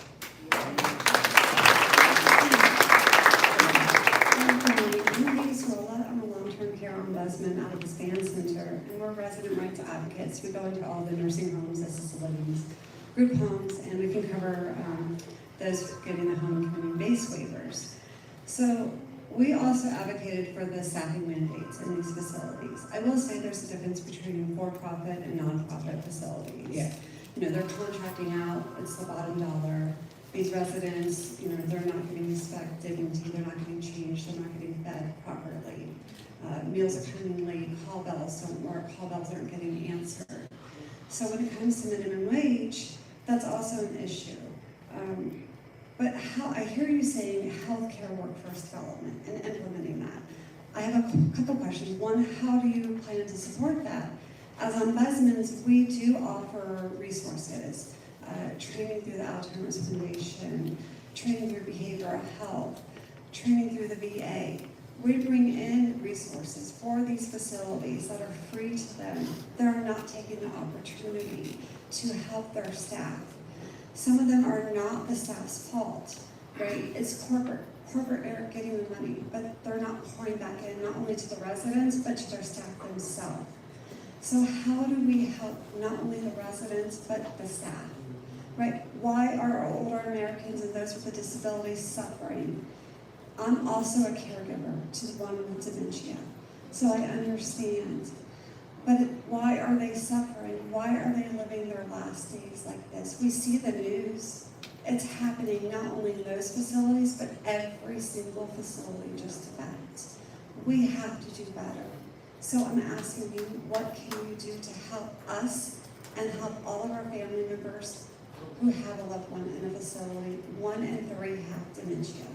I'm a long-term care ombudsman. rights advocates. We go into all the nursing homes, assisted livings, group homes, and we can cover those getting the homecoming base waivers. So we also advocated for the staffing mandates in these facilities. I will say there's a difference between for-profit and non-profit facilities. Yeah. You know, they're contracting out, it's the bottom dollar. These residents, you know, they're not getting respect, dignity, they're not getting changed, they're not getting fed properly. Meals are coming late, call bells don't work, call bells aren't getting answered. So when it comes to minimum wage, that's also an issue. But how, I hear you saying healthcare workforce development and implementing that. I have a couple questions. One, how do you plan to support that? As ombudsmen, we do offer resources, training through the Alzheimer's Foundation, training through behavioral health, training through the VA. We bring in resources for these facilities that are free to them. They're not taking the opportunity to help their staff. Some of them are not the staff's fault, right? It's corporate are getting the money, but they're not pouring back in, not only to the residents, but to their staff themselves. So how do we help not only the residents, but the staff, right? Why are our older Americans and those with disabilities suffering? I'm also a caregiver to the one with dementia, so I understand. But why are they suffering? Why are they living their last days like this? We see the news. It's happening not only in those facilities, but every single facility just about. We have to do better. So I'm asking you, what can you do to help us and help all of our family members who have a loved one in a facility? 1 in 3 have dementia.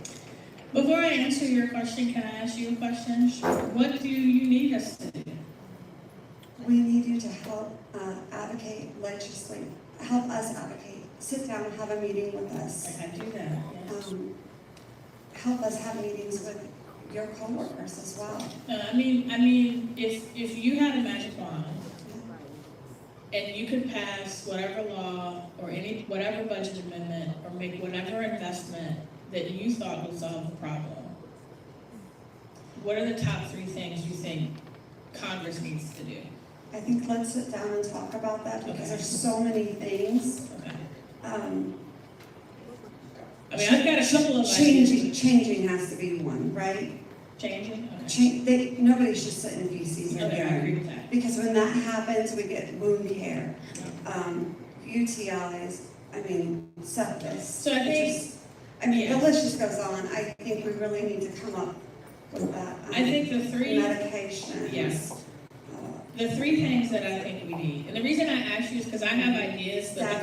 Before I answer your question, can I ask you a question? Sure. What do you need us to do? We need you to help advocate, legislate, help us advocate. Sit down and have a meeting with us. I do that, yes. Help us have meetings with your coworkers as well. I mean, if you had a magic wand and you could pass whatever law or whatever budget amendment or make whatever investment that you thought would solve the problem, what are the top 3 things you think Congress needs to do? I think let's sit down and talk about that because Okay. there's so many things. Okay. I mean, I've got a couple of ideas. Changing has to be one, right? Changing? Okay. Nobody should sit in feces or Okay, I agree urine. with that. Because when that happens, we get wound care, UTIs, I mean, sepsis. So I think, The list just goes on. I think we really need to come up with that. I think the 3, Medications. yes. The 3 things that I think we need, and the reason I ask you is because I have ideas, but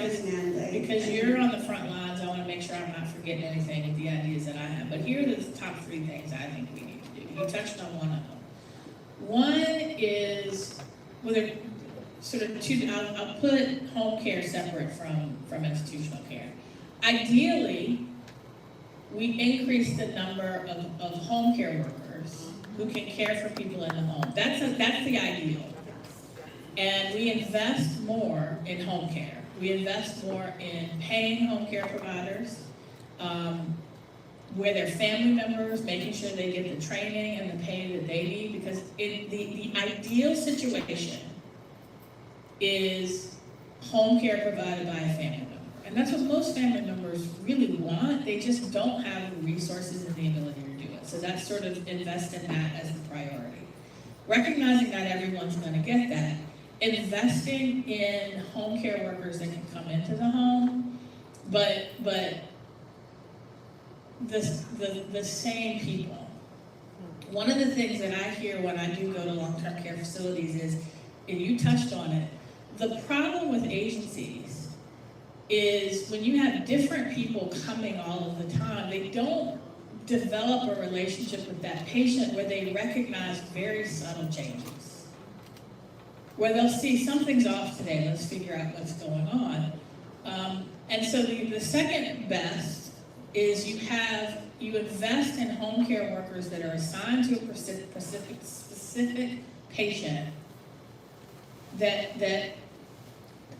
because you're on the front lines, I want to make sure I'm not forgetting anything of the ideas that I have. But here are the top 3 things I think we need to do. You touched on one of them. One is, well, there sort of 2. I'll put home care separate from institutional care. Ideally, we increase the number of home care workers who can care for people in the home. That's the ideal. And we invest more in home care. We invest more in paying home care providers, where they're family members, making sure they get the training and the pay that they need, because the ideal situation is home care provided by a family member. And that's what most family members really want. They just don't have the resources and the ability to do it. So that's sort of invest in that as the priority. Recognizing not everyone's gonna get that, investing in home care workers that can come into the home, but the same people. One of the things that I hear when I do go to long-term care facilities is, and you touched on it, the problem with agencies is when you have different people coming all of the time, they don't develop a relationship with that patient where they recognize very subtle changes. Where they'll see something's off today, let's figure out what's going on. And so the second best is you invest in home care workers that are assigned to a specific patient that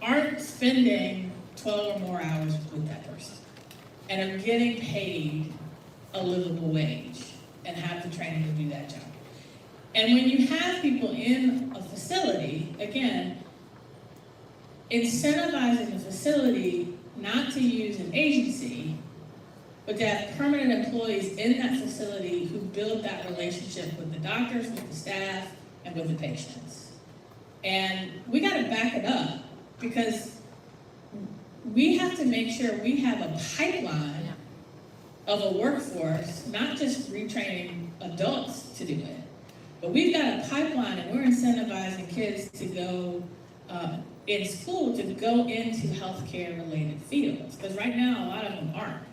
aren't spending 12 or more hours with that person and are getting paid a livable wage and have the training to do that job. And when you have people in a facility, again, incentivizing the facility not to use an agency, but to have permanent employees in that facility who build that relationship with the doctors, with the staff, and with the patients. And we gotta back it up, because we have to make sure we have a pipeline of a workforce, not just retraining adults to do it, but we've got a pipeline and we're incentivizing kids to go in school to go into healthcare related fields, because right now a lot of them aren't.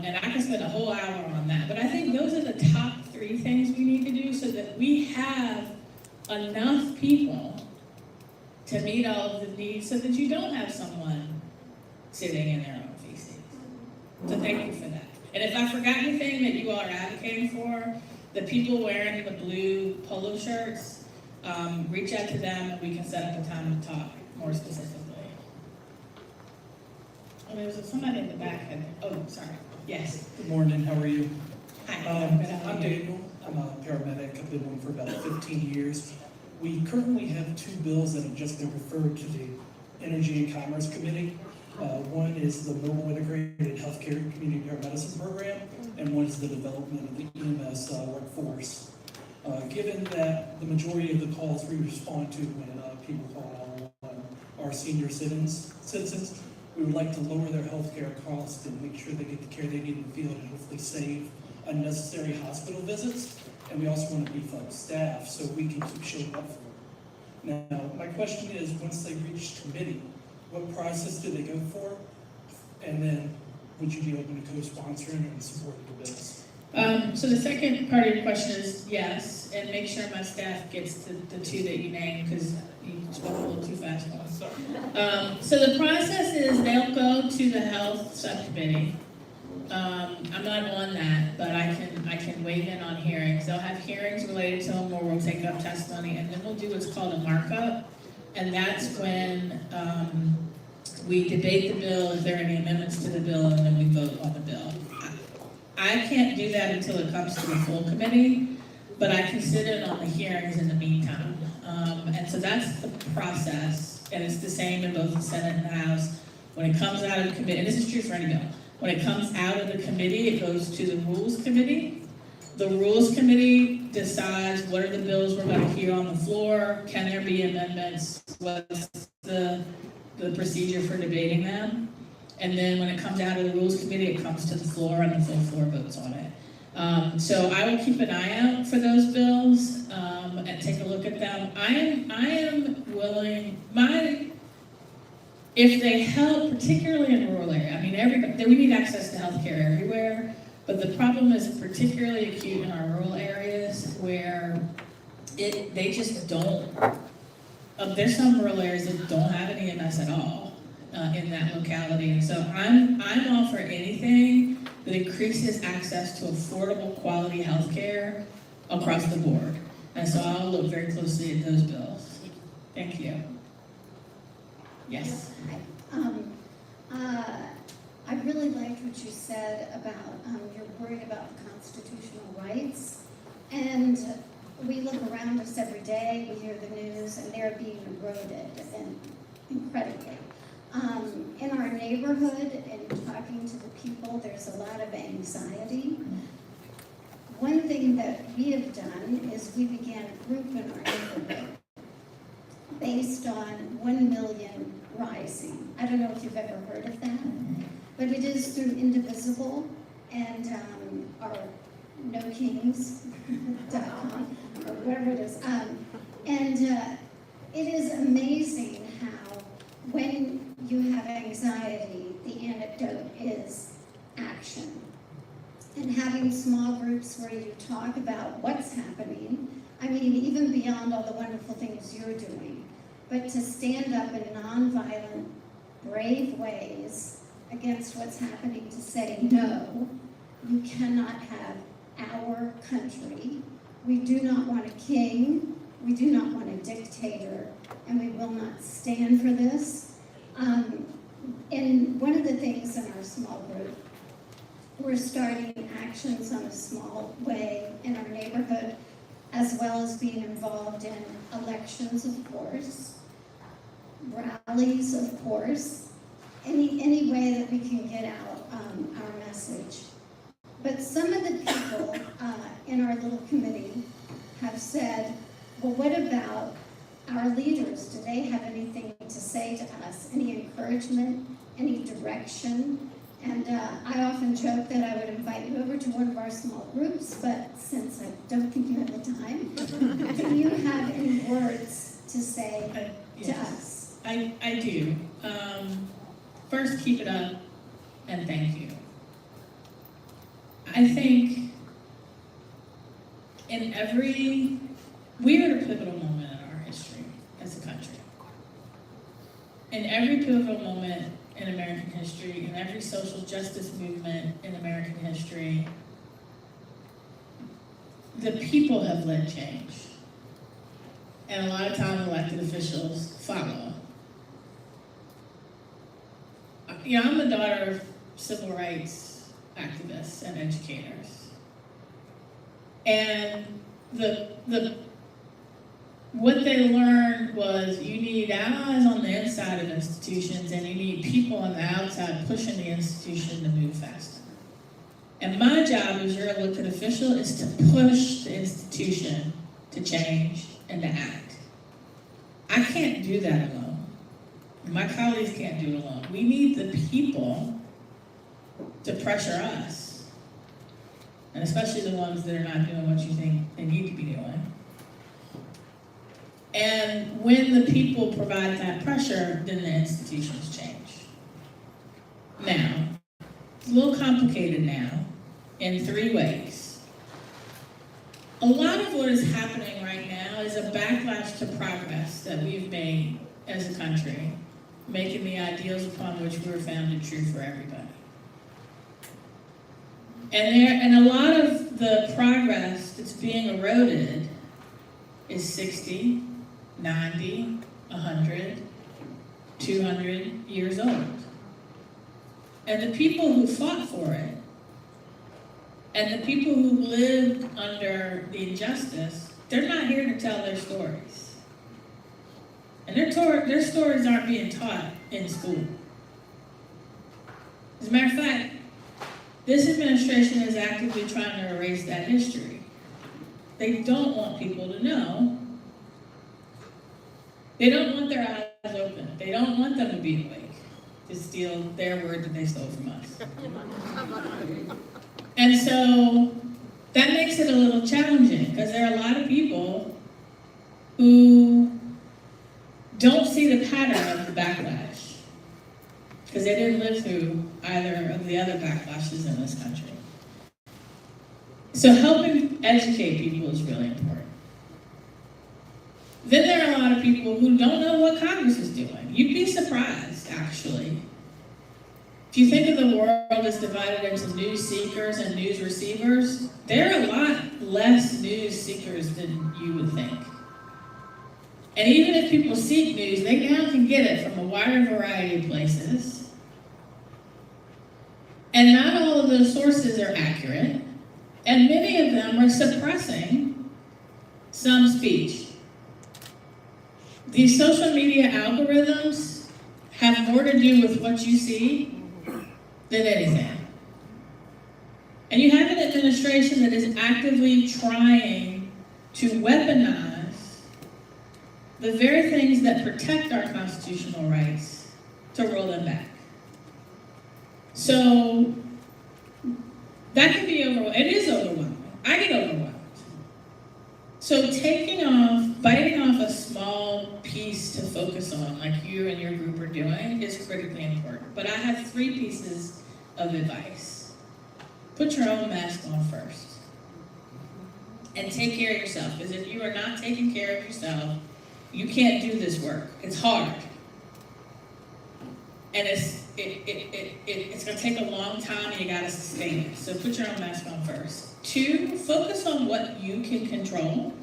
And I can spend a whole hour on that, but I think those are the top 3 things we need to do so that we have enough people to meet all of the needs, so that you don't have someone sitting in their own feces. So thank you for that. And if I forgot anything that you all are advocating for, the people wearing the blue polo shirts, reach out to them and we can set up a time to talk more specifically. Oh, there was somebody in the back. Oh, sorry. Yes. Good morning, how are you? Hi. I'm Daniel, I'm a paramedic, I've been one for about 15 years. We currently have 2 bills that have just been referred to the Energy and Commerce Committee. One is the Mobile Integrated Healthcare Community Paramedicine Program, and one is the development of the EMS workforce. Given that the majority of the calls we respond to when people call are senior citizens, we would like to lower their healthcare costs and make sure they get the care they need in the field and hopefully save unnecessary hospital visits. And we also want to beef up staff so we can keep showing up for them. Now, my question is, once they reach committee, what process do they go for? And then, would you be open to co-sponsoring and supporting the bills? So the second part of your question is yes, and make sure my staff gets the 2 that you named, because you spoke a little too fast. So the process is they'll go to the health subcommittee. I'm not on that, but I can weigh in on hearings. They'll have hearings related to them where we'll take up testimony, and then we'll do what's called a markup. And that's when we debate the bill, if there are any amendments to the bill, and then we vote on the bill. I can't do that until it comes to the full committee, but I can sit in on the hearings in the meantime. And so that's the process, and it's the same in both the Senate and the House. When it comes out of the committee, and this is true for any bill, when it comes out of the committee, it goes to the Rules Committee. The Rules Committee decides what are the bills we're going to hear on the floor, can there be amendments, what's the procedure for debating them. And then when it comes out of the Rules Committee, it comes to the floor and the full floor votes on it. So I will keep an eye out for those bills and take a look at them. I am willing, if they help, particularly in rural area, I mean, we need access to healthcare everywhere, but the problem is particularly acute in our rural areas where they just don't, there's some rural areas that don't have an EMS at all. In that locality, and so I'm all for anything that increases access to affordable quality health care across the board. And so I'll look very closely at those bills. Thank you. Yes. I really liked what you said about you're worried about the constitutional rights, and we look around us every day, we hear the news, and they're being eroded and incredibly. In our neighborhood and talking to the people, there's a lot of anxiety. One thing that we have done is we began a group in our neighborhood based on 1 million rising. I don't know if you've ever heard of that, but it is through Indivisible and our nokings.com or whatever it is. It is amazing how when you have anxiety, the antidote is action. And having small groups where you talk about what's happening, I mean, even beyond all the wonderful things you're doing, but to stand up in nonviolent, brave ways against what's happening, to say, no, you cannot have our country. We do not want a king. We do not want a dictator, and we will not stand for this. And one of the things in our small group, we're starting actions on a small way in our neighborhood, as well as being involved in elections, of course. rallies, of course, any way that we can get out our message. But some of the people in our little committee have said, well, what about our leaders? Do they have anything to say to us? Any encouragement, any direction? And I often joke that I would invite you over to one of our small groups, but since I don't think you have the time, do you have any words to say to us? I do. First, keep it up, and thank you. I think we are at a pivotal moment in our history as a country. In every pivotal moment in American history, in every social justice movement in American history, the people have led change. And a lot of times elected officials follow. You know, I'm the daughter of civil rights activists and educators. And what they learned was you need allies on the inside of institutions and you need people on the outside pushing the institution to move faster. And my job as your elected official is to push the institution to change and to act. I can't do that alone. My colleagues can't do it alone. We need the people to pressure us, and especially the ones that are not doing what you think they need to be doing. And when the people provide that pressure, then the institutions change. Now, it's a little complicated now in 3 ways. A lot of what is happening right now is a backlash to progress that we've made as a country, making the ideals upon which we were founded true for everybody. And a lot of the progress that's being eroded is 60, 90, 100, 200 years old. And the people who fought for it, and the people who lived under the injustice, they're not here to tell their stories. And their stories aren't being taught in school. As a matter of fact, this administration is actively trying to erase that history. They don't want people to know. They don't want their eyes open. They don't want them to be awake, to steal their word that they stole from us. And so that makes it a little challenging because there are a lot of people who don't see the pattern of the backlash because they didn't live through either of the other backlashes in this country. So helping educate people is really important. Then there are a lot of people who don't know what Congress is doing. You'd be surprised, actually. If you think of the world as divided into news seekers and news receivers, there are a lot less news seekers than you would think. And even if people seek news, they now can get it from a wider variety of places. And not all of those sources are accurate, and many of them are suppressing some speech. These social media algorithms have more to do with what you see than anything. And you have an administration that is actively trying to weaponize the very things that protect our constitutional rights to roll them back. So that can be overwhelming. It is overwhelming. I get overwhelmed. So biting off a small piece to focus on, like you and your group are doing, is critically important. But I have 3 pieces of advice. Put your own mask on first. And take care of yourself, because if you are not taking care of yourself, you can't do this work. It's hard. And it's gonna take a long time and you gotta sustain it. So put your own mask on first. 2, focus on what you can control.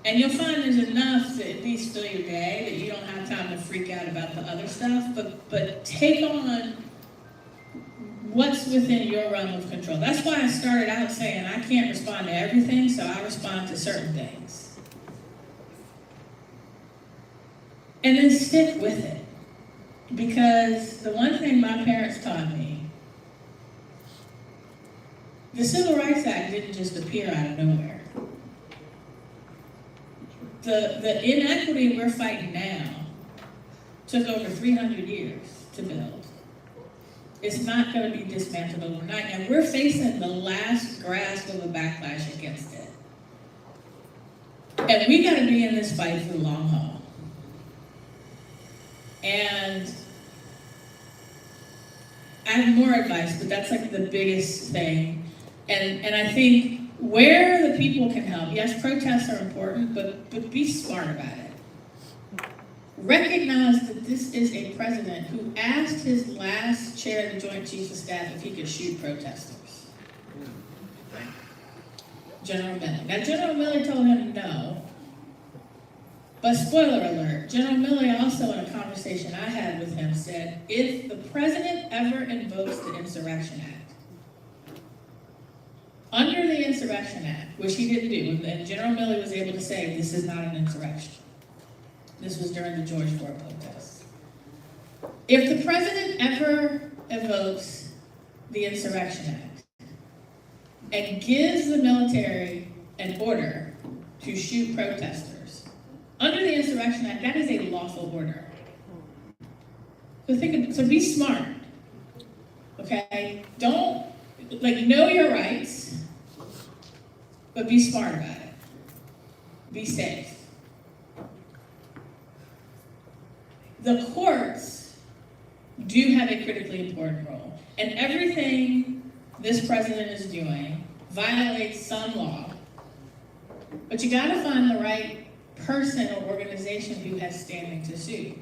And you'll find there's enough to at least fill your day that you don't have time to freak out about the other stuff, but take on what's within your realm of control. That's why I started out saying I can't respond to everything, so I respond to certain things. And then stick with it. Because the one thing my parents taught me, the Civil Rights Act didn't just appear out of nowhere. The inequity we're fighting now took over 300 years to build. It's not going to be dismantled overnight, and we're facing the last grasp of a backlash against it. And we got to be in this fight for the long haul. And I have more advice, but that's like the biggest thing. And I think where the people can help, yes, protests are important, but be smart about it. Recognize that this is a president who asked his last chair of the Joint Chiefs of Staff if he could shoot protesters. General Milley. Now, General Milley told him no. But spoiler alert, General Milley also in a conversation I had with him said, if the president ever invokes the Insurrection Act, under the Insurrection Act, which he didn't do, and General Milley was able to say this is not an insurrection. This was during the George Floyd protests. If the president ever invokes the Insurrection Act and gives the military an order to shoot protesters, under the Insurrection Act, that is a lawful order. So be smart, okay? Don't, know your rights, but be smart about it. Be safe. The courts do have a critically important role, and everything this president is doing violates some law, but you gotta find the right person or organization who has standing to sue.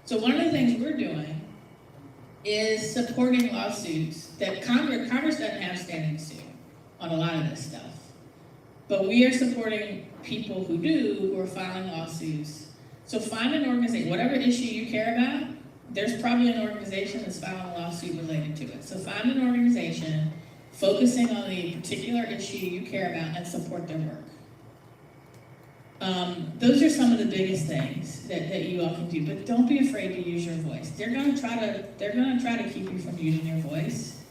So one of the things we're doing is supporting lawsuits that Congress doesn't have standing to sue on a lot of this stuff. But we are supporting people who do, who are filing lawsuits. So find an organization, whatever issue you care about, there's probably an organization that's filing a lawsuit related to it. So find an organization focusing on the particular issue you care about and support their work. Those are some of the biggest things that you all can do, but don't be afraid to use your voice. They're gonna try to keep you from using your voice.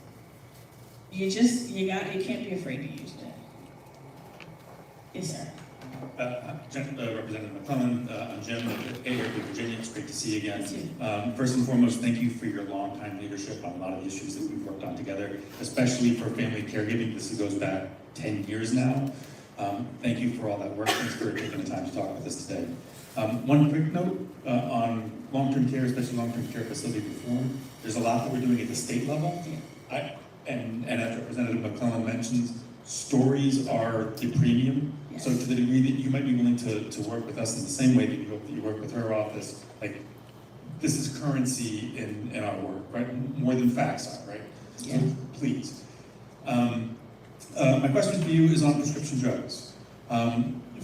You can't be afraid to use it. Yes, sir. Representative McClellan, I'm Jim with Virginia. It's great to see you again. First and foremost, thank you for your long-time leadership on a lot of the issues that we've worked on together, especially for family caregiving. This goes back 10 years now. Thank you for all that work. Thanks for taking the time to talk with us today. One quick note on long-term care, especially long-term care facility reform. There's a lot that we're doing at the state level. And as Representative McClellan mentioned, stories are the premium. Yes. So to the degree that you might be willing to work with us in the same way that you work with her office, this is currency in our work, right? More than facts are, right? Yeah. So please. My question for you is on prescription drugs.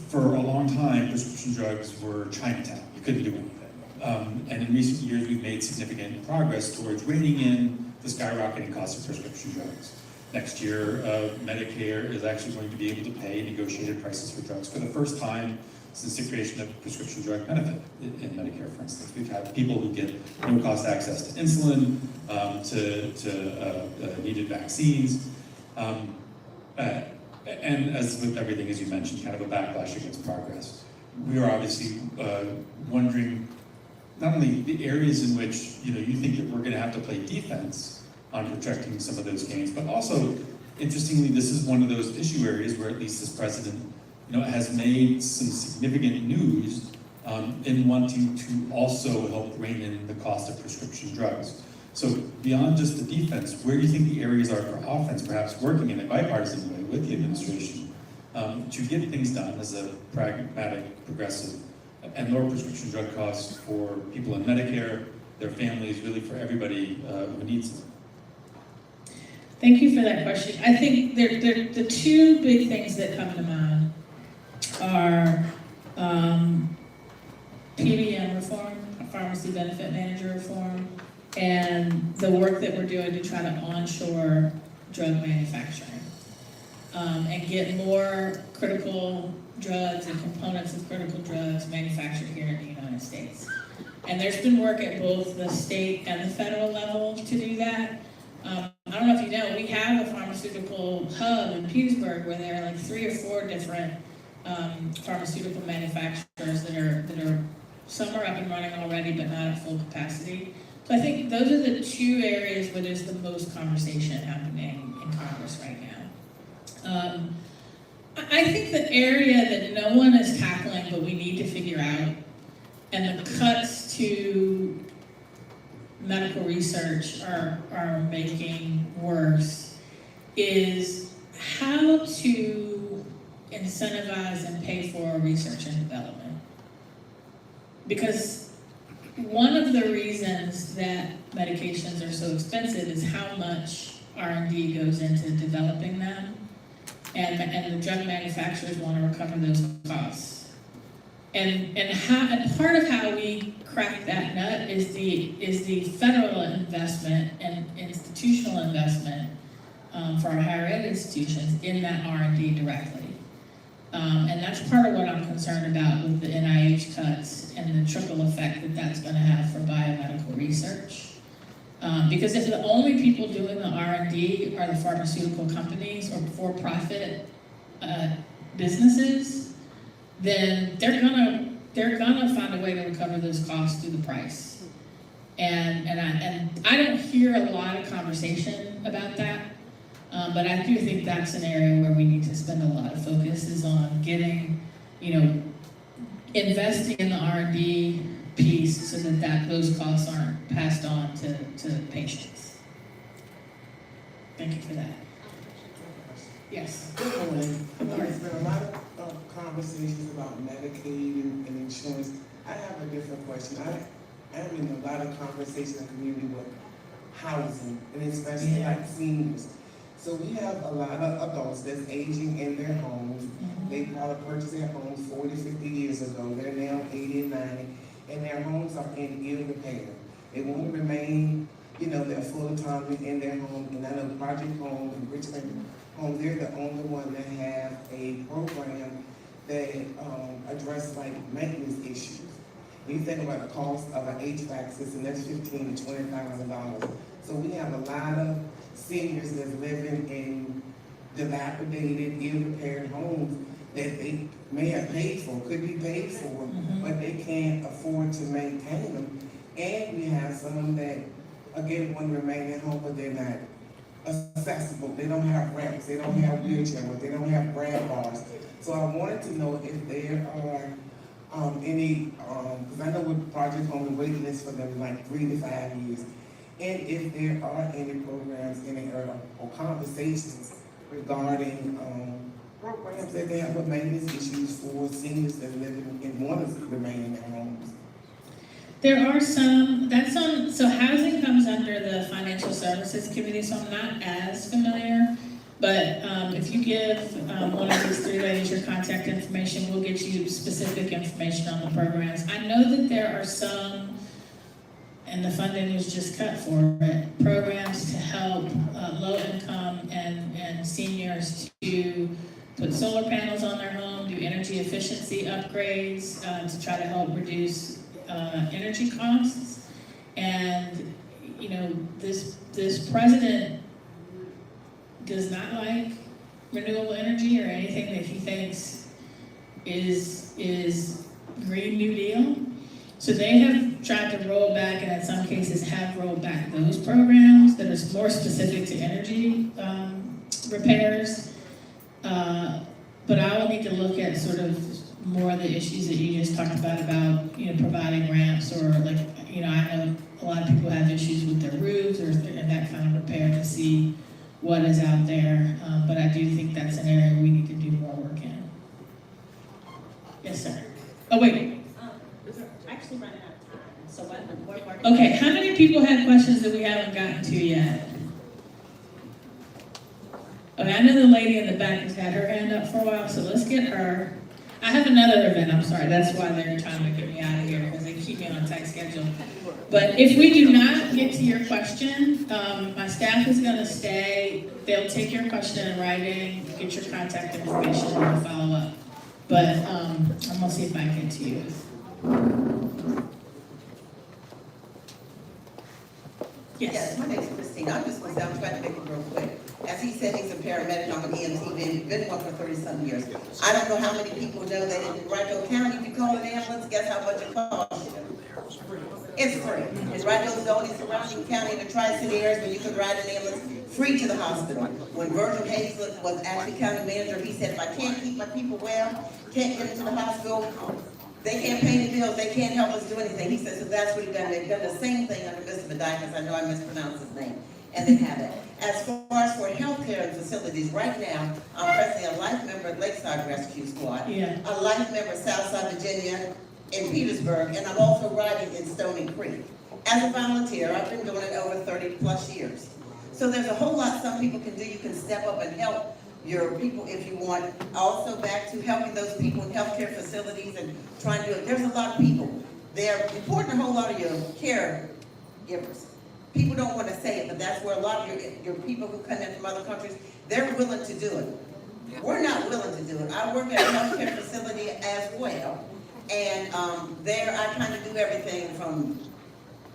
For a long time, prescription drugs were Chinatown. You couldn't do anything. And in recent years, we've made significant progress towards reining in the skyrocketing cost of prescription drugs. Next year, Medicare is actually going to be able to pay negotiated prices for drugs for the first time since the creation of prescription drug benefit in Medicare, for instance. We've had people who get no-cost access to insulin, to needed vaccines, and as with everything, as you mentioned, kind of a backlash against progress. We are obviously wondering not only the areas in which you think that we're going to have to play defense on protecting some of those gains, but also, interestingly, this is one of those issue areas where at least this president, has made some significant news in wanting to also help rein in the cost of prescription drugs. So beyond just the defense, where do you think the areas are for offense, perhaps working in a bipartisan way with the administration to get things done as a pragmatic, progressive, and lower prescription drug costs for people in Medicare, their families, really for everybody who needs them? Thank you for that question. I think the two big things that come to mind are PBM reform, pharmacy benefit manager reform, and the work that we're doing to try to onshore drug manufacturing and get more critical drugs and components of critical drugs manufactured here in the United States. And there's been work at both the state and the federal level to do that. I don't know if you know, we have a pharmaceutical hub in Petersburg where there are like 3 or 4 different pharmaceutical manufacturers that are, some are up and running already, but not at full capacity. So I think those are the 2 areas where there's the most conversation happening in Congress right now. I think the area that no one is tackling, but we need to figure out, and the cuts to medical research are making worse, is how to incentivize and pay for research and development. Because one of the reasons that medications are so expensive is how much R&D goes into developing them, and the drug manufacturers want to recover those costs. And part of how we crack that nut is the federal investment and institutional investment for our higher ed institutions in that R&D directly. And that's part of what I'm concerned about with the NIH cuts and the trickle effect that that's going to have for biomedical research. Because if the only people doing the R&D are the pharmaceutical companies or for-profit businesses, then they're gonna find a way to recover those costs through the price. And I don't hear a lot of conversation about that, but I do think that's an area where we need to spend a lot of focus is on getting, investing in the R&D piece so that those costs aren't passed on to patients. Thank you for that. Yes. Good morning. There's been a lot of conversations about Medicaid and insurance. I have a different question. I am in a lot of conversation in the community with housing, and especially like seniors. So we have a lot of adults that's aging in their homes. They probably purchased their homes 40, 50 years ago. They're now 80 and 90, and their homes are in ill repair. They won't remain, their full autonomy in their home. And I know Project Home and Richmond Home, they're the only one that have a program that address like maintenance issues. When you think about the cost of an HVAC system, that's $15,000 to $20,000. So we have a lot of seniors that's living in dilapidated, ill-repaired homes that they may have paid for, could be paid for, but they can't afford to maintain them. And we have some that, again, want to remain at home, but they're not accessible. They don't have ramps, they don't have wheelchairs, they don't have grab bars. So I wanted to know if there are any, because I know with Project Home, the waiting list for them like 3 to 5 years. And if there are any programs, or conversations regarding programs that they have with maintenance issues for seniors that live in want to remain in their homes. There are some, so housing comes under the Financial Services Committee, so I'm not as familiar. But if you give one of these 3 ladies your contact information, we'll get you specific information on the programs. I know that there are some, and the funding was just cut for it, programs to help low-income and seniors to put solar panels on their home, do energy efficiency upgrades to try to help reduce energy costs. And this president does not like renewable energy or anything that he thinks is Green New Deal. So they have tried to roll back, and in some cases have rolled back those programs that are more specific to energy repairs. But I will need to look at sort of more of the issues that you just talked about providing ramps, or I know a lot of people have issues with their roofs and that kind of repair, to see what is out there. But I do think that's an area we need to do more work in. Yes, sir. Oh, wait. Actually running out of time, so what? Okay, how many people had questions that we haven't gotten to yet? Okay, I know the lady in the back has had her hand up for a while, so let's get her. I have another event, I'm sorry, that's why they're trying to get me out of here, because they keep me on a tight schedule. But if we do not get to your question, my staff is gonna stay. They'll take your question in writing, get your contact information, and we'll follow up. But I'm gonna see if I can get to you. Yes. My name is Christine. I'm just going to say, I'm trying to make it real quick. As he said, he's a paramedic, I'm an EMT, been one for 30-something years. I don't know how many people know that in Rideau County, if you call an ambulance, guess how much it costs you? It's free. And Rideau is the only surrounding county in the Tri-City areas where you can ride an ambulance free to the hospital. When Virgil Hazlett was actually county manager, he said, if I can't keep my people well, can't get into the hospital, they can't pay the bills, they can't help us do anything. He said, so that's what he's done. They've done the same thing under Mr. Bedikas. I know I mispronounced his name. And they have it. As far as for healthcare and facilities, right now, I'm presently a life member at Lakeside Rescue Squad, a life member at Southside Virginia in Petersburg, and I'm also riding in Stony Creek. As a volunteer, I've been doing it over 30+ years. So there's a whole lot some people can do. You can step up and help your people if you want. Also back to helping those people in healthcare facilities and trying to do it. There's a lot of people. They're important, a whole lot of your caregivers. People don't want to say it, but that's where a lot of your people who come in from other countries, they're willing to do it. We're not willing to do it. I work at a healthcare facility as well, and there I kind of do everything from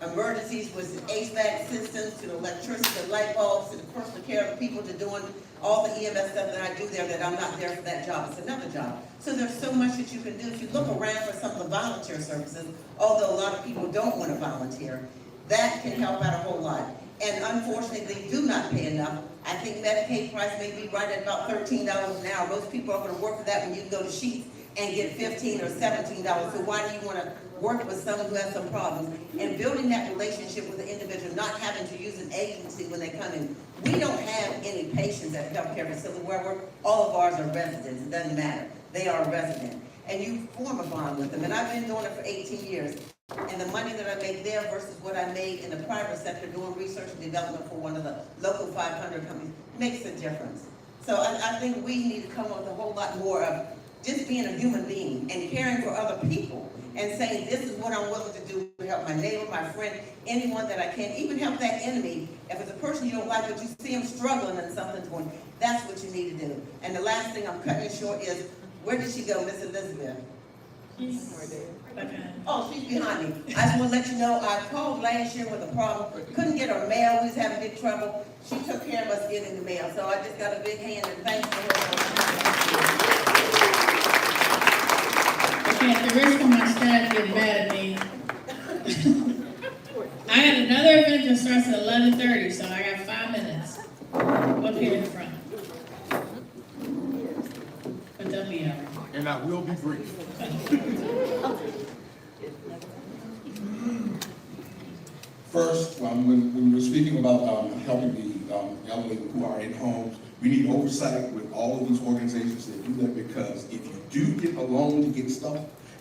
emergencies with HVAC systems to the electricity, the light bulbs, to the personal care of people, to doing all the EMS stuff that I do there that I'm not there for that job. It's another job. So there's so much that you can do. If you look around for some of the volunteer services, although a lot of people don't want to volunteer, that can help out a whole lot. And unfortunately, they do not pay enough. I think Medicaid price may be right at about $13 an hour. Most people are going to work for that when you can go to Sheets and get $15 or $17. So why do you want to work with someone who has some problems? And building that relationship with the individual, not having to use an agency when they come in. We don't have any patients at the healthcare facility where I work. All of ours are residents. It doesn't matter. They are a resident. And you form a bond with them. And I've been doing it for 18 years. And the money that I make there versus what I made in the private sector doing research and development for one of the local 500 companies makes a difference. So I think we need to come up with a whole lot more of just being a human being and caring for other people and saying, this is what I'm willing to do to help my neighbor, my friend, anyone that I can, even help that enemy. If it's a person you don't like, but you see him struggling and something's going, that's what you need to do. And the last thing I'm cutting it short is, where did she go, Miss Elizabeth? Oh, she's behind me. I just want to let you know, I called last year with a problem. Couldn't get her mail. We was having big trouble. She took care of us getting the mail. So I just got a big hand and thanks for her. Okay, at the risk of my staff getting mad at me, I got another event that starts at 11:30, so I got 5 minutes up here in the front. But they'll be all right. And I will be brief. First, when we're speaking about helping the elderly who are in homes, we need oversight with all of these organizations that do that, because if you do get a loan to get stuff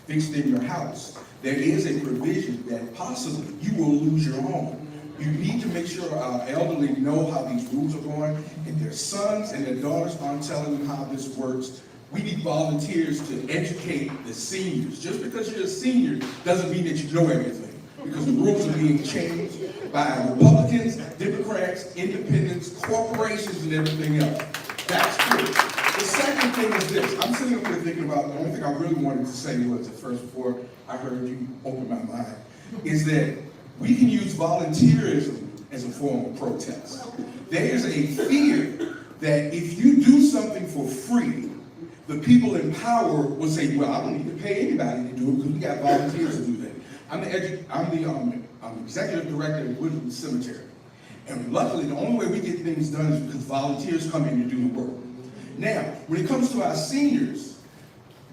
fixed in your house, there is a provision that possibly you will lose your home. You need to make sure our elderly know how these rules are going, and their sons and their daughters aren't telling them how this works. We need volunteers to educate the seniors. Just because you're a senior doesn't mean that you know everything, because the rules are being changed by Republicans, Democrats, independents, corporations, and everything else. That's true. The second thing is this. I'm sitting up here thinking about, the only thing I really wanted to say was at first, before I heard you open my mind, is that we can use volunteerism as a form of protest. There is a fear that if you do something for free, the people in power will say, well, I don't need to pay anybody to do it because we got volunteers to do that. I'm the executive director of Woodland Cemetery. And luckily, the only way we get things done is because volunteers come in to do the work. Now, when it comes to our seniors,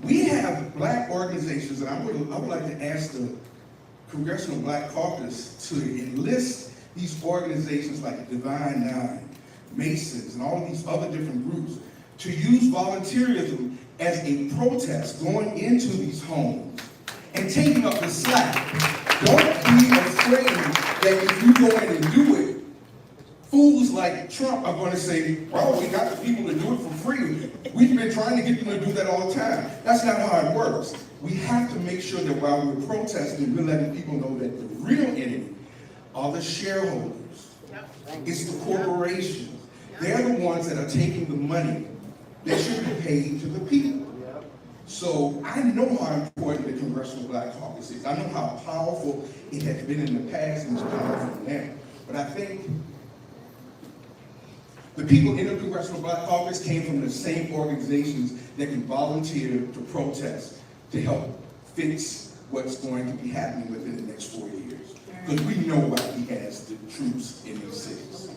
we have Black organizations, and I would like to ask the Congressional Black Caucus to enlist these organizations like Divine Nine, Masons, and all of these other different groups to use volunteerism as a protest going into these homes and taking up the slack. Don't be afraid that if you go in and do it, fools like Trump are going to say, well, we got the people to do it for free. We've been trying to get them to do that all the time. That's not how it works. We have to make sure that while we're protesting, we're letting people know that the real enemy are the shareholders. It's the corporations. They're the ones that are taking the money that should be paid to the people. So I know how important the Congressional Black Caucus is. I know how powerful it has been in the past and it's powerful now. But I think the people in the Congressional Black Caucus came from the same organizations that can volunteer to protest to help fix what's going to be happening within the next 4 years. Because we know why he has the troops in these cities.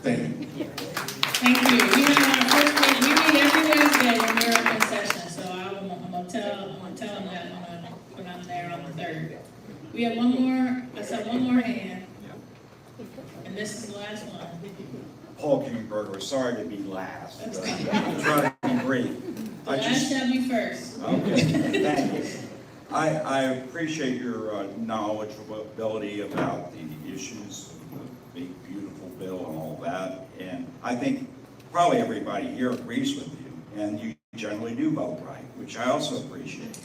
Thank you. Thank you. We have our first meeting, we meet every Wednesday when we're up in session, so I'm gonna tell them that when I'm there on the 3rd. We have one more, I saw one more hand. And this is the last one. Paul Kingberger, sorry to be last. I'm trying to be brief. The last shall be first. Okay, thank you. I appreciate your knowledgeability about the issues of the big, beautiful bill and all that. And I think probably everybody here agrees with you, and you generally do vote right, which I also appreciate.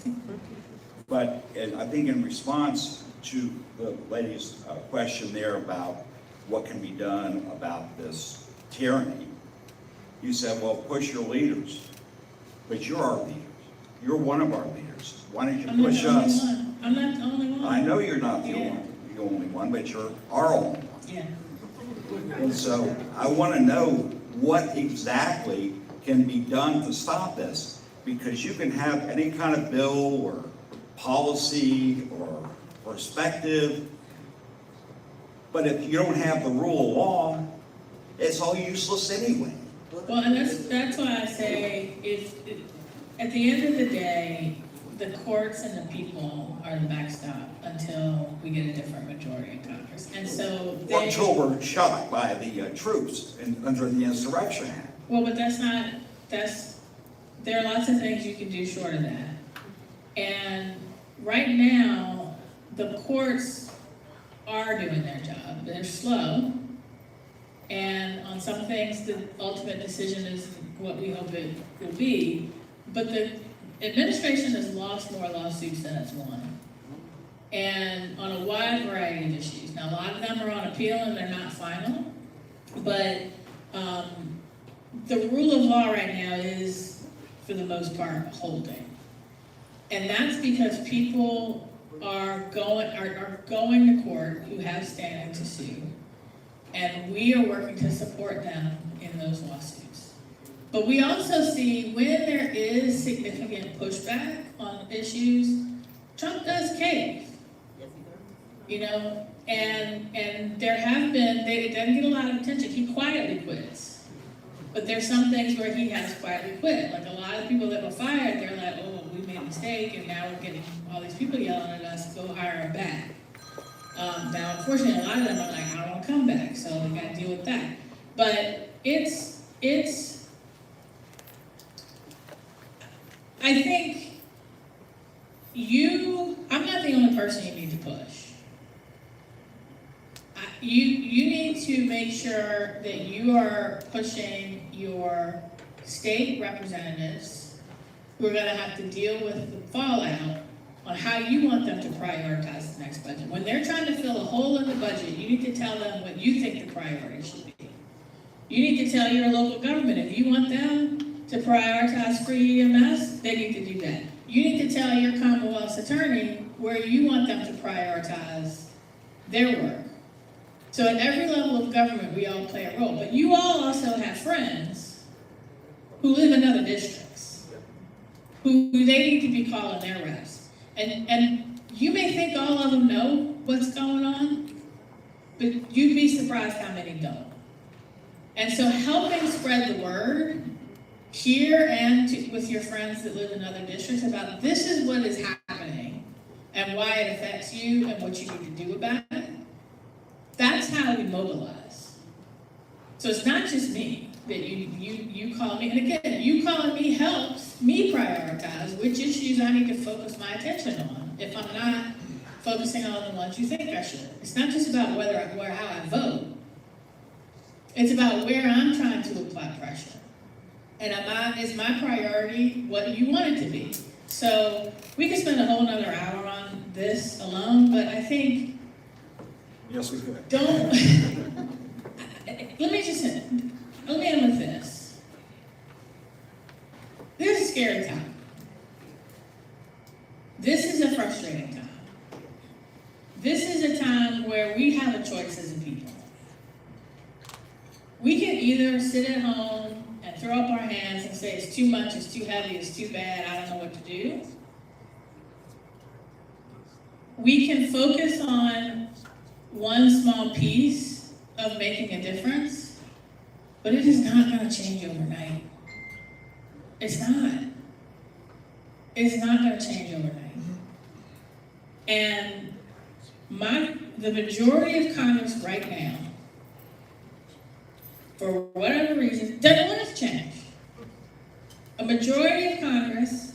But I think in response to the lady's question there about what can be done about this tyranny, you said, well, push your leaders. But you're our leaders. You're one of our leaders. Why don't you push us? I'm not the only one. I know you're not the only one, but you're our only one. Yeah. And so I want to know what exactly can be done to stop this, because you can have any kind of bill or policy or perspective, but if you don't have the rule of law, it's all useless anyway. Well, and that's why I say, at the end of the day, the courts and the people are the backstop until we get a different majority in Congress. And so Until we're shot by the troops under the Insurrection Act. Well, but there are lots of things you can do short of that. And right now, the courts are doing their job. They're slow. And on some things, the ultimate decision is what we hope it will be. But the administration has lost more lawsuits than it's won. And on a wide variety of issues. Now, a lot of them are on appeal and they're not final. But the rule of law right now is, for the most part, holding. And that's because people are going to court who have standing to sue. And we are working to support them in those lawsuits. But we also see when there is significant pushback on issues, Trump does cave. You know, and there have been, it doesn't get a lot of attention, he quietly quits. But there's some things where he has quietly quit. Like a lot of people that were fired, they're like, oh, we made a mistake, and now we're getting all these people yelling at us, go hire him back. Now, unfortunately, a lot of them are like, I don't want to come back, so we got to deal with that. But I think I'm not the only person you need to push. You need to make sure that you are pushing your state representatives who are going to have to deal with the fallout on how you want them to prioritize the next budget. When they're trying to fill a hole in the budget, you need to tell them what you think the priority should be. You need to tell your local government, if you want them to prioritize free EMS, they need to do that. You need to tell your Commonwealth's attorney where you want them to prioritize their work. So at every level of government, we all play a role. But you all also have friends who live in other districts, who they need to be calling their reps. And you may think all of them know what's going on, but you'd be surprised how many don't. And so helping spread the word here and with your friends that live in other districts about this is what is happening and why it affects you and what you need to do about it. That's how we mobilize. So it's not just me that you call me. And again, you calling me helps me prioritize which issues I need to focus my attention on if I'm not focusing on the ones you think I should. It's not just about how I vote. It's about where I'm trying to apply pressure. And is my priority what you want it to be? So we could spend a whole nother hour on this alone, but I think yes, we could. Let me end with this. This is a scary time. This is a frustrating time. This is a time where we have a choice as a people. either sit at home and throw up our hands and say it's too much, it's too heavy, it's too bad, I don't know what to do. We can focus on one small piece of making a difference, but it is not going to change overnight. It's not. It's not going to change overnight. And the majority of Congress right now, for whatever reason, doesn't want us to change. A majority of Congress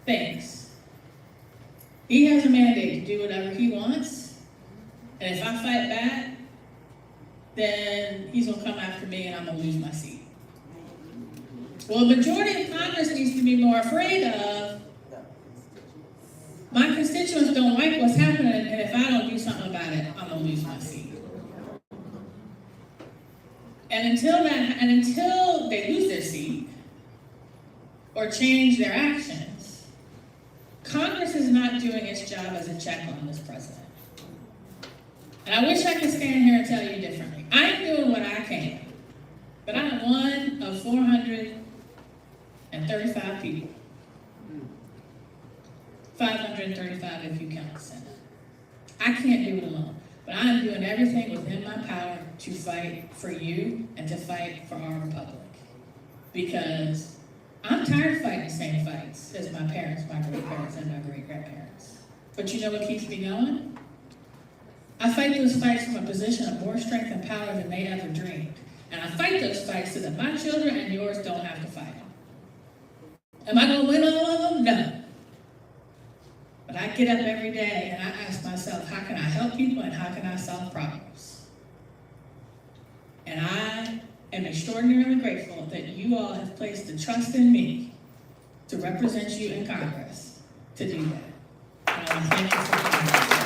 thinks he has a mandate to do whatever he wants, and if I fight back, then he's gonna come after me and I'm gonna lose my seat. Well, a majority of Congress needs to be more afraid of, my constituents don't like what's happening, and if I don't do something about it, I'm gonna lose my seat. And until they lose their seat or change their actions, Congress is not doing its job as a check on this president. And I wish I could stand here and tell you differently. I'm doing what I can, but I'm one of 435 people. 535 if you count the Senate. I can't do it alone, but I am doing everything within my power to fight for you and to fight for our republic. Because I'm tired of fighting the same fights as my parents, my great-parents, and my great-grandparents. But you know what keeps me going? I fight those fights from a position of more strength and power than they ever dreamed. And I fight those fights so that my children and yours don't have to fight them. Am I gonna win all of them? No. But I get up every day and I ask myself, how can I help people and how can I solve problems? And I am extraordinarily grateful that you all have placed the trust in me to represent you in Congress to do that. And I want to thank you for doing that.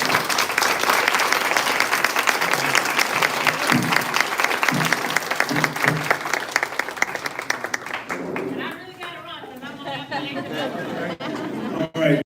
All right.